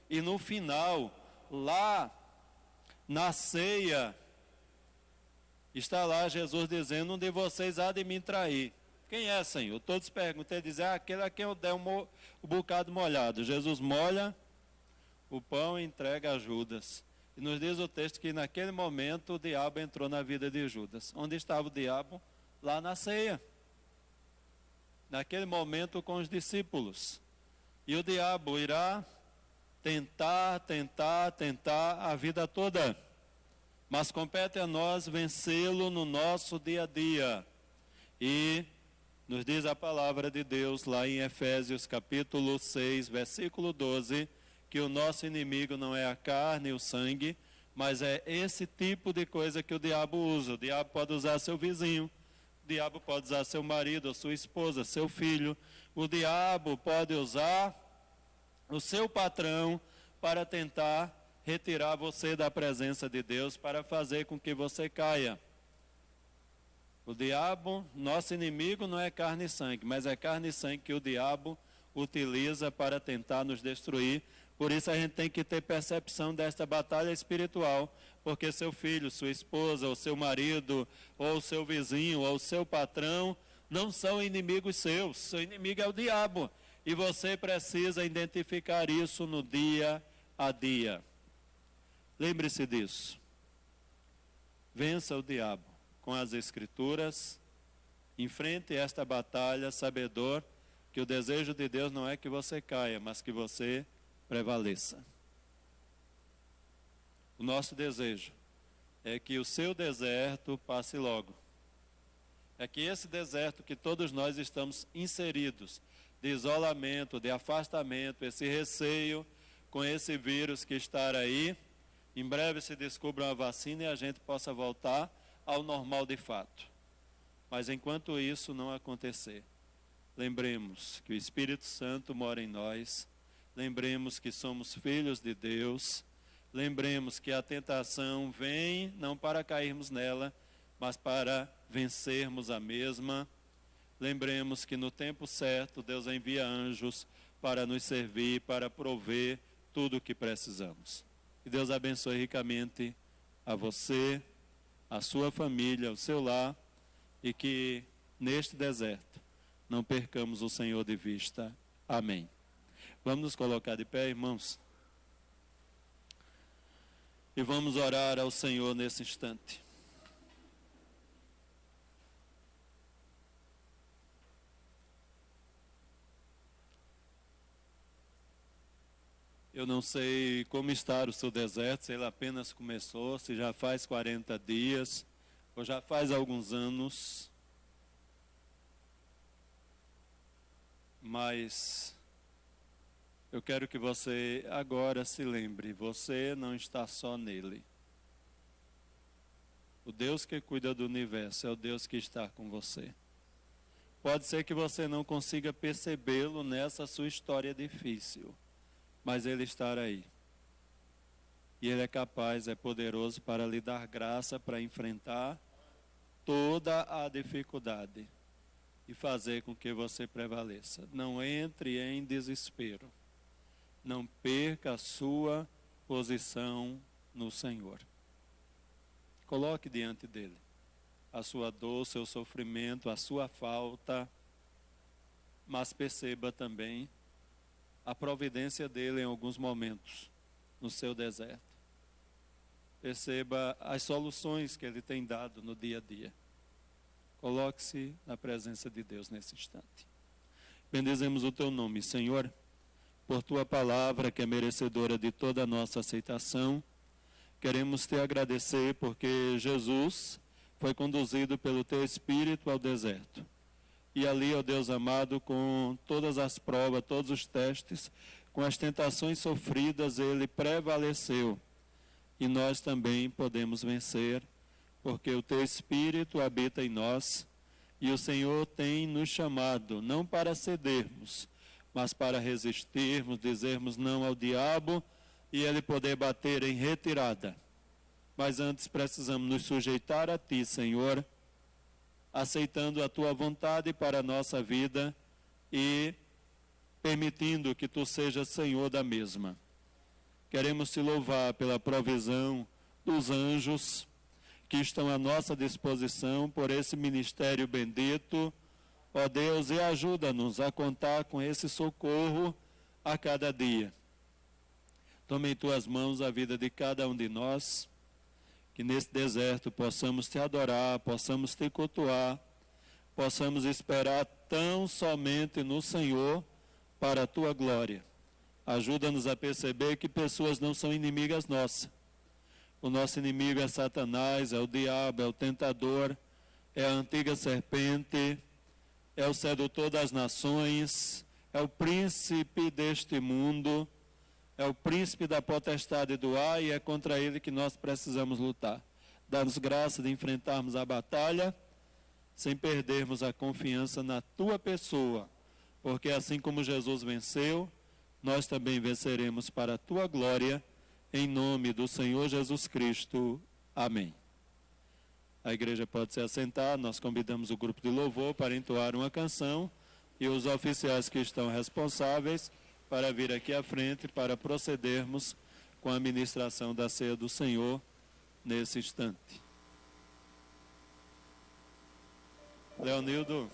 E no final, lá na ceia, está lá Jesus dizendo: um de vocês há de me trair. Quem é, Senhor? Todos perguntam, ele diz: aquele a quem eu der um bocado molhado. Jesus molha o pão entrega a Judas. E nos diz o texto que naquele momento o diabo entrou na vida de Judas. Onde estava o diabo? Lá na ceia. Naquele momento com os discípulos. E o diabo irá tentar a vida toda. Mas compete a nós vencê-lo no nosso dia a dia. E nos diz a palavra de Deus lá em Efésios capítulo 6, versículo 12, que o nosso inimigo não é a carne e o sangue, mas é esse tipo de coisa que o diabo usa. O diabo pode usar seu vizinho, o diabo pode usar seu marido, ou sua esposa, seu filho. O diabo pode usar o seu patrão para tentar retirar você da presença de Deus, para fazer com que você caia. O diabo, nosso inimigo, não é carne e sangue, mas é carne e sangue que o diabo utiliza para tentar nos destruir. Por isso a gente tem que ter percepção desta batalha espiritual, porque seu filho, sua esposa, ou seu marido, ou seu vizinho, ou seu patrão, não são inimigos seus. Seu inimigo é o diabo. E você precisa identificar isso no dia a dia. Lembre-se disso. Vença o diabo com as Escrituras. Enfrente esta batalha, sabedor que o desejo de Deus não é que você caia, mas que você prevaleça. O nosso desejo é que o seu deserto passe logo. É que esse deserto que todos nós estamos inseridos, de isolamento, de afastamento, esse receio com esse vírus que está aí, em breve se descubra uma vacina e a gente possa voltar ao normal de fato. Mas enquanto isso não acontecer, lembremos que o Espírito Santo mora em nós, lembremos que somos filhos de Deus, lembremos que a tentação vem não para cairmos nela, mas para vencermos a mesma. Lembremos que no tempo certo Deus envia anjos para nos servir, para prover tudo o que precisamos. Que Deus abençoe ricamente a você, a sua família, o seu lar, e que neste deserto não percamos o Senhor de vista. Amém. Vamos nos colocar de pé, irmãos? E vamos orar ao Senhor nesse instante. Eu não sei como está o seu deserto, se ele apenas começou, se já faz 40 dias, ou já faz alguns anos. Mas eu quero que você agora se lembre, você não está só nele. O Deus que cuida do universo é o Deus que está com você. Pode ser que você não consiga percebê-lo nessa sua história difícil, mas Ele está aí. E Ele é capaz, é poderoso para lhe dar graça para enfrentar toda a dificuldade e fazer com que você prevaleça. Não entre em desespero. Não perca a sua posição no Senhor. Coloque diante dele a sua dor, o seu sofrimento, a sua falta, mas perceba também a providência dele em alguns momentos no seu deserto. Perceba as soluções que ele tem dado no dia a dia. Coloque-se na presença de Deus nesse instante. Bendizemos o teu nome, Senhor, por tua palavra que é merecedora de toda a nossa aceitação. Queremos te agradecer porque Jesus foi conduzido pelo teu Espírito ao deserto. E ali, ó Deus amado, com todas as provas, todos os testes, com as tentações sofridas, ele prevaleceu. E nós também podemos vencer, porque o teu Espírito habita em nós, e o Senhor tem nos chamado, não para cedermos, mas para resistirmos, dizermos não ao diabo, e ele poder bater em retirada. Mas antes precisamos nos sujeitar a ti, Senhor, aceitando a tua vontade para a nossa vida e permitindo que tu sejas Senhor da mesma. Queremos te louvar pela provisão dos anjos que estão à nossa disposição por esse ministério bendito. Ó Deus, e ajuda-nos a contar com esse socorro a cada dia. Toma em tuas mãos a vida de cada um de nós, que nesse deserto possamos te adorar, possamos te cultuar, possamos esperar tão somente no Senhor para a tua glória. Ajuda-nos a perceber que pessoas não são inimigas nossas. O nosso inimigo é Satanás, é o diabo, é o tentador, é a antiga serpente, é o sedutor das nações, é o príncipe deste mundo, é o príncipe da potestade do ar e é contra ele que nós precisamos lutar. Dá-nos graça de enfrentarmos a batalha sem perdermos a confiança na tua pessoa, porque assim como Jesus venceu, nós também venceremos para a tua glória, em nome do Senhor Jesus Cristo. Amém. A igreja pode se assentar, nós convidamos o grupo de louvor para entoar uma canção e os oficiais que estão responsáveis para vir aqui à frente para procedermos com a ministração da ceia do Senhor nesse instante. Leonildo.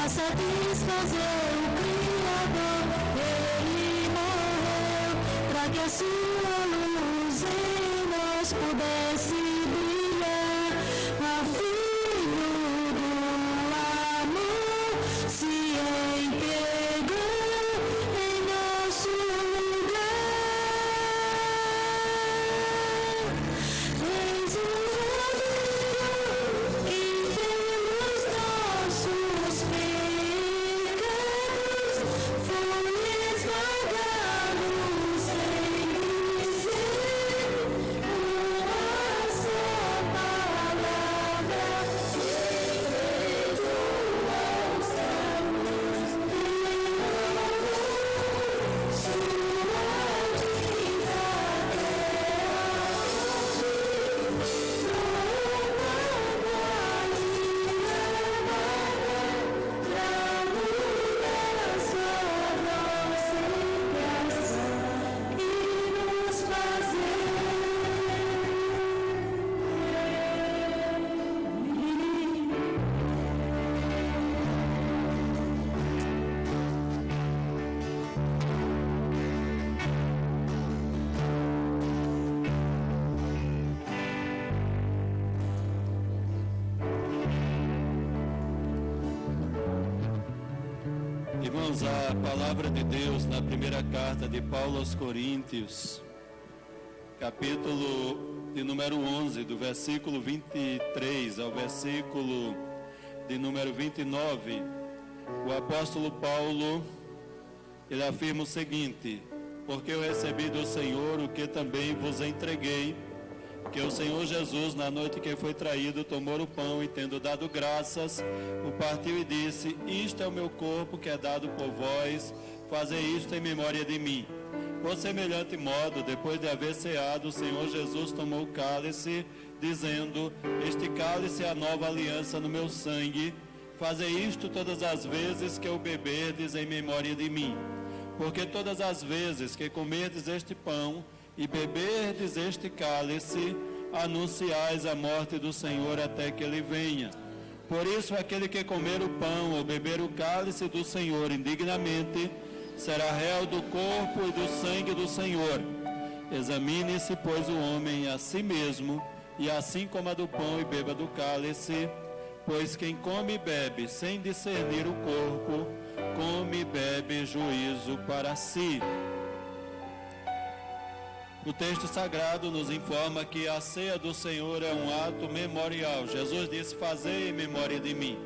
Sem dizer Irmãos, a palavra de Deus na primeira carta de Paulo aos Coríntios, capítulo de número 11, do versículo 23 ao versículo de número 29, o apóstolo Paulo, ele afirma o seguinte: porque eu recebi do Senhor o que também vos entreguei, que o Senhor Jesus, na noite que foi traído, tomou o pão e, tendo dado graças, o partiu e disse: isto é o meu corpo que é dado por vós, fazei isto em memória de mim. Por semelhante modo, depois de haver ceado, o Senhor Jesus tomou o cálice, dizendo: este cálice é a nova aliança no meu sangue, fazei isto todas as vezes que o beberdes em memória de mim. Porque todas as vezes que comerdes este pão e beberdes este cálice, anunciais a morte do Senhor até que ele venha. Por isso, aquele que comer o pão ou beber o cálice do Senhor indignamente, será réu do corpo e do sangue do Senhor. Examine-se, pois, o homem a si mesmo, e assim coma do pão e beba do cálice, pois quem come e bebe sem discernir o corpo, come e bebe juízo para si. O texto sagrado nos informa que a ceia do Senhor é um ato memorial. Jesus disse: fazei em memória de mim.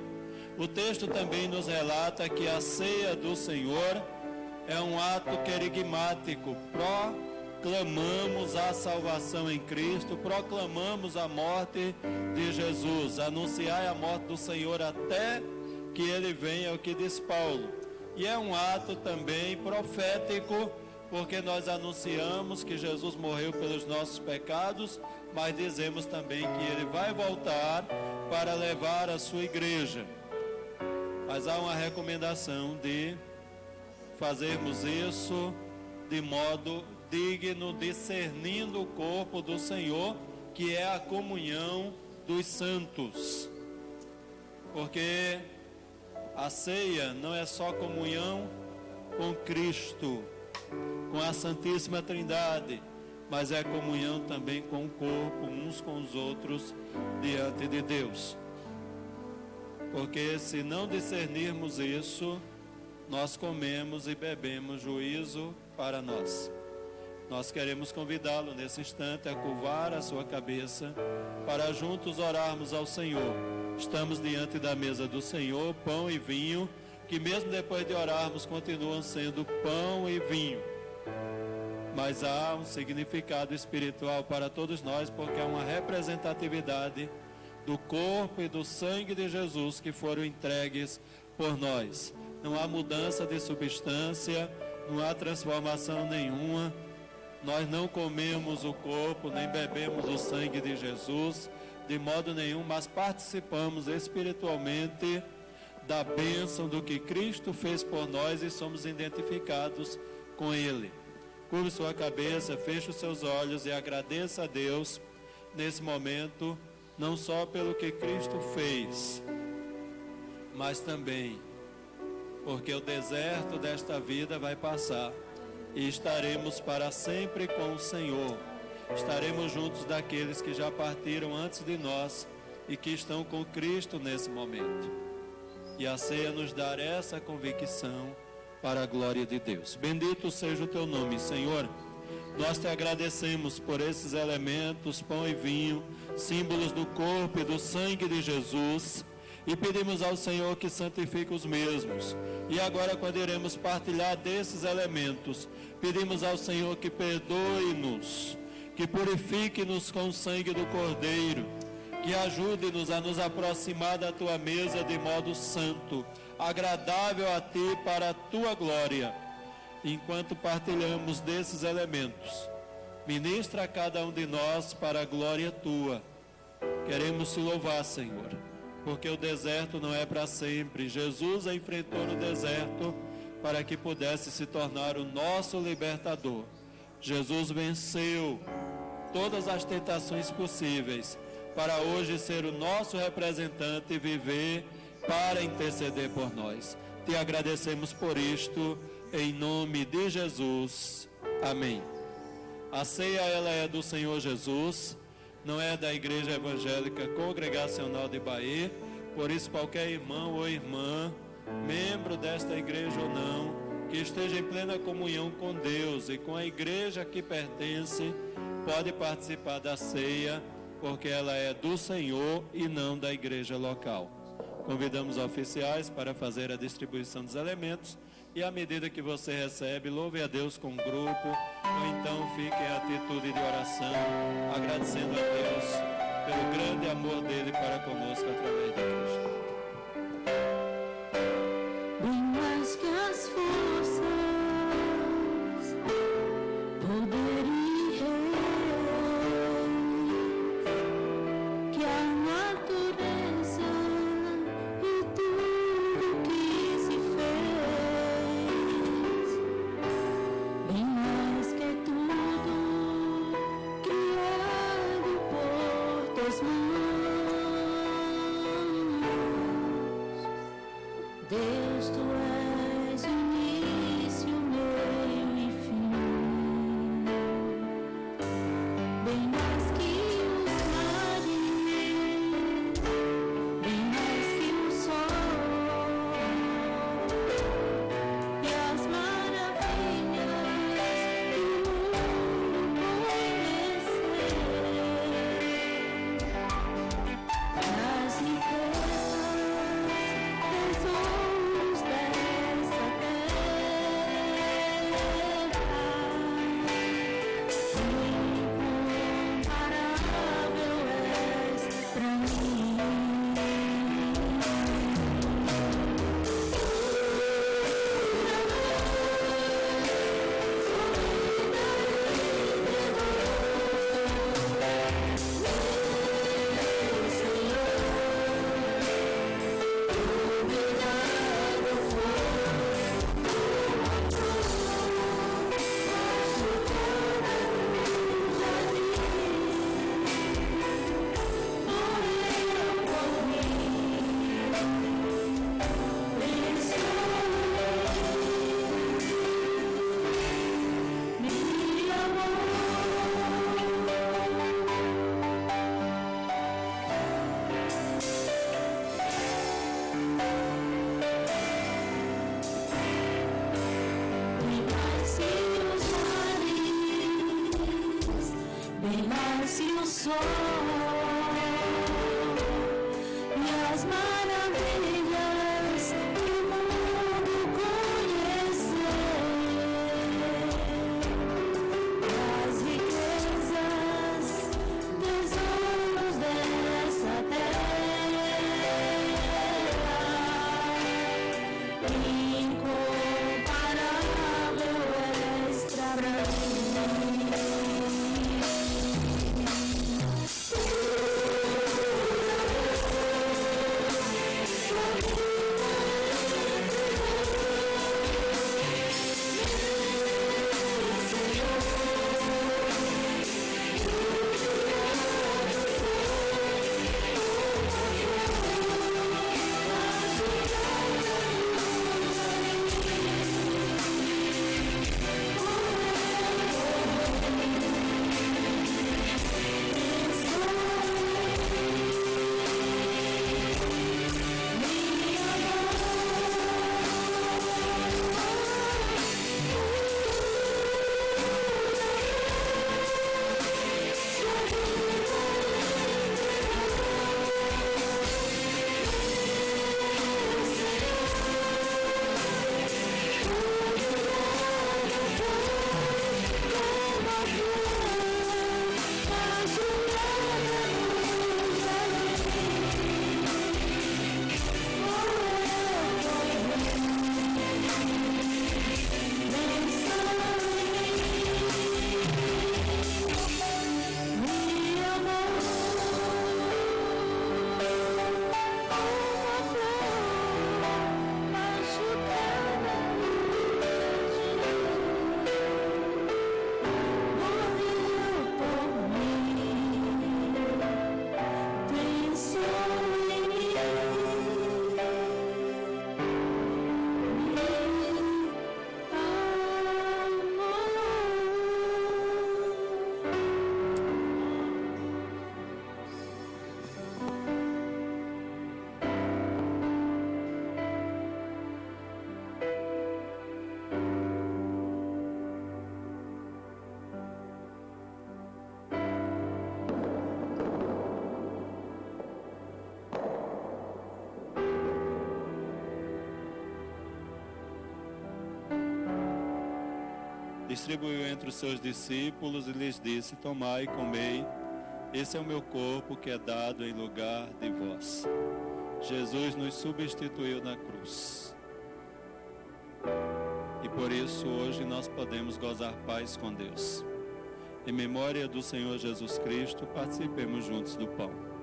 O texto também nos relata que a ceia do Senhor é um ato querigmático. Proclamamos a salvação em Cristo, proclamamos a morte de Jesus. Anunciai a morte do Senhor até que ele venha, é o que diz Paulo. E é um ato também profético, porque nós anunciamos que Jesus morreu pelos nossos pecados, mas dizemos também que ele vai voltar para levar a sua igreja. Mas há uma recomendação de fazermos isso de modo digno, discernindo o corpo do Senhor, que é a comunhão dos santos. Porque a ceia não é só comunhão com Cristo, com a Santíssima Trindade, mas é comunhão também com o corpo, uns com os outros, diante de Deus. Porque se não discernirmos isso, nós comemos e bebemos juízo para nós. Nós queremos convidá-lo nesse instante a curvar a sua cabeça, para juntos orarmos ao Senhor. Estamos diante da mesa do Senhor, pão e vinho, que mesmo depois de orarmos continuam sendo pão e vinho. Mas há um significado espiritual para todos nós, porque é uma representatividade do corpo e do sangue de Jesus que foram entregues por nós. Não há mudança de substância, não há transformação nenhuma. Nós não comemos o corpo, nem bebemos o sangue de Jesus, de modo nenhum, mas participamos espiritualmente da bênção do que Cristo fez por nós e somos identificados com Ele. Curve sua cabeça, feche os seus olhos e agradeça a Deus nesse momento, não só pelo que Cristo fez, mas também porque o deserto desta vida vai passar e estaremos para sempre com o Senhor. Estaremos juntos daqueles que já partiram antes de nós e que estão com Cristo nesse momento. E a ceia nos dá essa convicção para a glória de Deus. Bendito seja o teu nome, Senhor. Nós te agradecemos por esses elementos, pão e vinho, símbolos do corpo e do sangue de Jesus, e pedimos ao Senhor que santifique os mesmos. E agora, quando iremos partilhar desses elementos, pedimos ao Senhor que perdoe-nos, que purifique-nos com o sangue do Cordeiro, que ajude-nos a nos aproximar da tua mesa de modo santo, agradável a ti para a tua glória. Enquanto partilhamos desses elementos, ministra a cada um de nós para a glória tua. Queremos te louvar, Senhor, porque o deserto não é para sempre. Jesus enfrentou no deserto para que pudesse se tornar o nosso libertador. Jesus venceu todas as tentações possíveis para hoje ser o nosso representante e viver para interceder por nós. Te agradecemos por isto, em nome de Jesus. Amém. A ceia, ela é do Senhor Jesus, não é da Igreja Evangélica Congregacional de Bahia, por isso qualquer irmão ou irmã membro desta igreja ou não, que esteja em plena comunhão com Deus e com a igreja a que pertence, pode participar da ceia, porque ela é do Senhor e não da igreja local. Convidamos oficiais para fazer a distribuição dos elementos e à medida que você recebe, louve a Deus com o grupo, ou então fique em atitude de oração, agradecendo a Deus pelo grande amor dele para conosco através de Cristo. Bem mais que as forças, poder e reis, que a natureza e tudo que se fez, bem mais que tudo criado por tuas mãos. Deus, tu és o início, meio e fim. Bem mais que os mares, bem mais que o sol e as maravilhas do mundo conhecer. As riquezas, tesouros dessa terra, incomparável és pra mim. Bem mais que o sol e as maravilhas que o mundo conhecer, as riquezas, tesouros dessa terra, incomparável extra pra mim. distribuiu entre os seus discípulos e lhes disse: tomai e comei, esse é o meu corpo que é dado em lugar de vós. Jesus nos substituiu na cruz. E por isso hoje nós podemos gozar paz com Deus. Em memória do Senhor Jesus Cristo, participemos juntos do pão.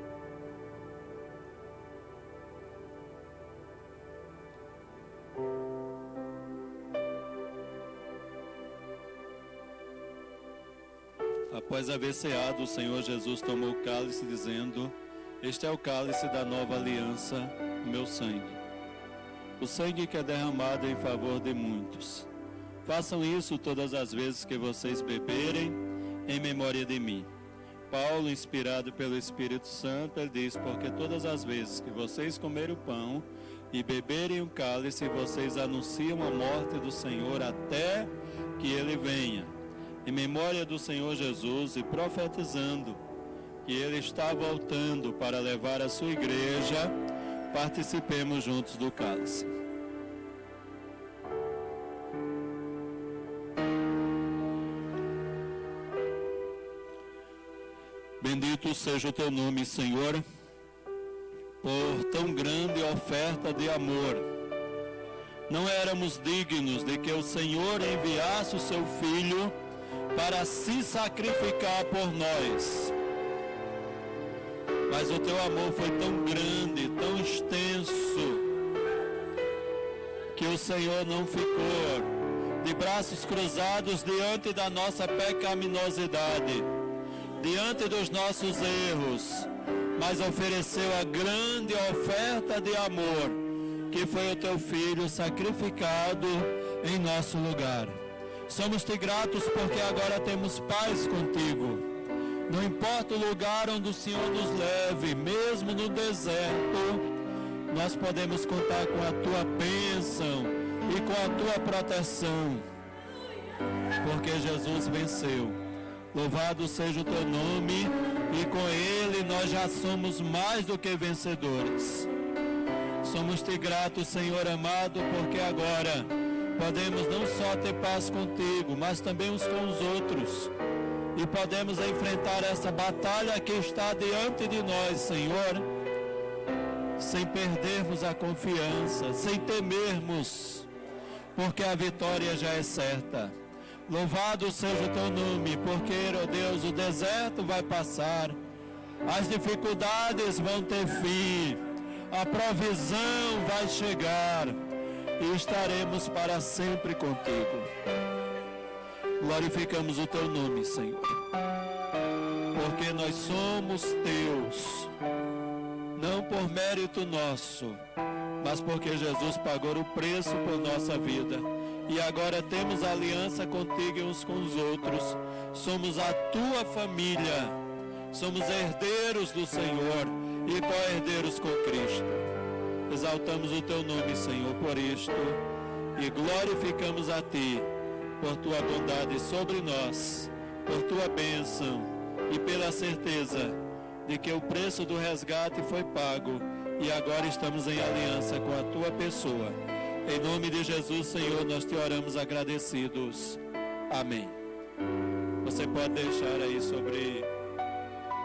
Após haver ceado, o Senhor Jesus tomou o cálice, dizendo: este é o cálice da nova aliança, o meu sangue. O sangue que é derramado em favor de muitos. Façam isso todas as vezes que vocês beberem, em memória de mim. Paulo, inspirado pelo Espírito Santo, ele diz: porque todas as vezes que vocês comerem o pão e beberem o cálice, vocês anunciam a morte do Senhor até que ele venha. Em memória do Senhor Jesus, e profetizando que ele está voltando para levar a sua igreja, participemos juntos do cálice. Bendito seja o teu nome, Senhor, por tão grande oferta de amor. Não éramos dignos de que o Senhor enviasse o seu Filho para se sacrificar por nós. Mas o teu amor foi tão grande, tão extenso, que o Senhor não ficou de braços cruzados diante da nossa pecaminosidade, diante dos nossos erros, mas ofereceu a grande oferta de amor, que foi o teu Filho sacrificado em nosso lugar. Somos-te gratos porque agora temos paz contigo. Não importa o lugar onde o Senhor nos leve, mesmo no deserto, nós podemos contar com a tua bênção e com a tua proteção, porque Jesus venceu. Louvado seja o teu nome, e com ele nós já somos mais do que vencedores. Somos-te gratos, Senhor amado, porque agora podemos não só ter paz contigo, mas também uns com os outros. E podemos enfrentar essa batalha que está diante de nós, Senhor, sem perdermos a confiança, sem temermos, porque a vitória já é certa. Louvado seja o teu nome, porque, ó Deus, o deserto vai passar, as dificuldades vão ter fim, a provisão vai chegar e estaremos para sempre contigo. Glorificamos o teu nome, Senhor, porque nós somos teus, não por mérito nosso, mas porque Jesus pagou o preço por nossa vida. E agora temos aliança contigo e uns com os outros. Somos a tua família. Somos herdeiros do Senhor e co-herdeiros com Cristo. Exaltamos o teu nome, Senhor, por isto. E glorificamos a ti por tua bondade sobre nós, por tua bênção e pela certeza de que o preço do resgate foi pago e agora estamos em aliança com a tua pessoa. Em nome de Jesus, Senhor, nós te oramos agradecidos. Amém. Você pode deixar aí sobre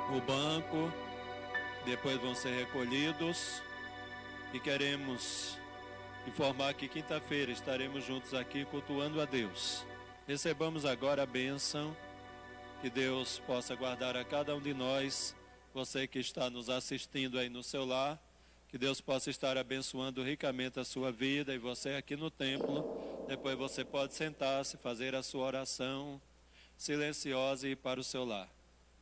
o banco, depois vão ser recolhidos. E queremos informar que quinta-feira estaremos juntos aqui cultuando a Deus. Recebamos agora a bênção, que Deus possa guardar a cada um de nós, você que está nos assistindo aí no seu lar, que Deus possa estar abençoando ricamente a sua vida e você aqui no templo. Depois você pode sentar-se, fazer a sua oração silenciosa e ir para o seu lar.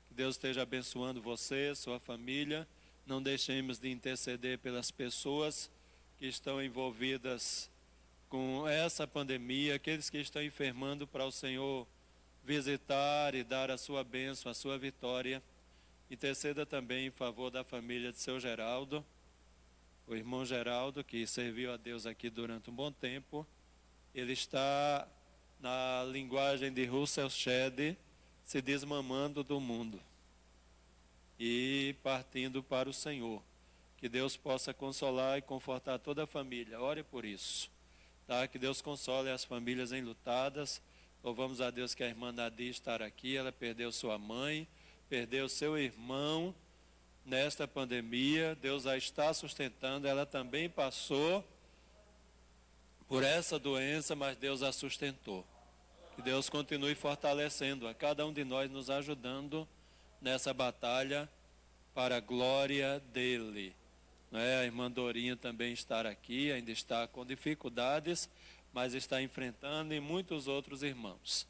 Que Deus esteja abençoando você, sua família. Não deixemos de interceder pelas pessoas que estão envolvidas com essa pandemia, aqueles que estão enfermando, para o Senhor visitar e dar a sua bênção, a sua vitória. Interceda também em favor da família de seu Geraldo, o irmão Geraldo, que serviu a Deus aqui durante um bom tempo. Ele está, na linguagem de Russell Shedd, se desmamando do mundo e partindo para o Senhor. Que Deus possa consolar e confortar toda a família. Ore por isso, tá? Que Deus console as famílias enlutadas, Louvamos a Deus que a irmã Nadia está aqui, ela perdeu sua mãe, perdeu seu irmão nesta pandemia, Deus a está sustentando, ela também passou por essa doença, mas Deus a sustentou. Que Deus continue fortalecendo a cada um de nós, nos ajudando nessa batalha para a glória dele. A irmã Dorinha também está aqui, ainda está com dificuldades, mas está enfrentando, e muitos outros irmãos.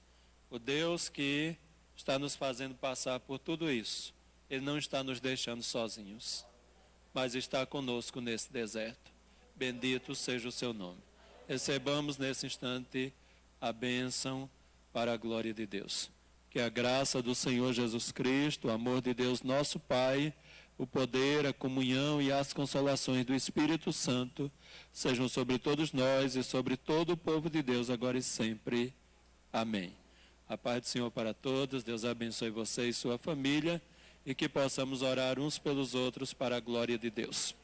O Deus que está nos fazendo passar por tudo isso, Ele não está nos deixando sozinhos, mas está conosco nesse deserto. Bendito seja o seu nome. Recebamos nesse instante a bênção para a glória de Deus. Que a graça do Senhor Jesus Cristo, o amor de Deus nosso Pai, o poder, a comunhão e as consolações do Espírito Santo sejam sobre todos nós e sobre todo o povo de Deus, agora e sempre. Amém. A paz do Senhor para todos, Deus abençoe você e sua família, e que possamos orar uns pelos outros para a glória de Deus.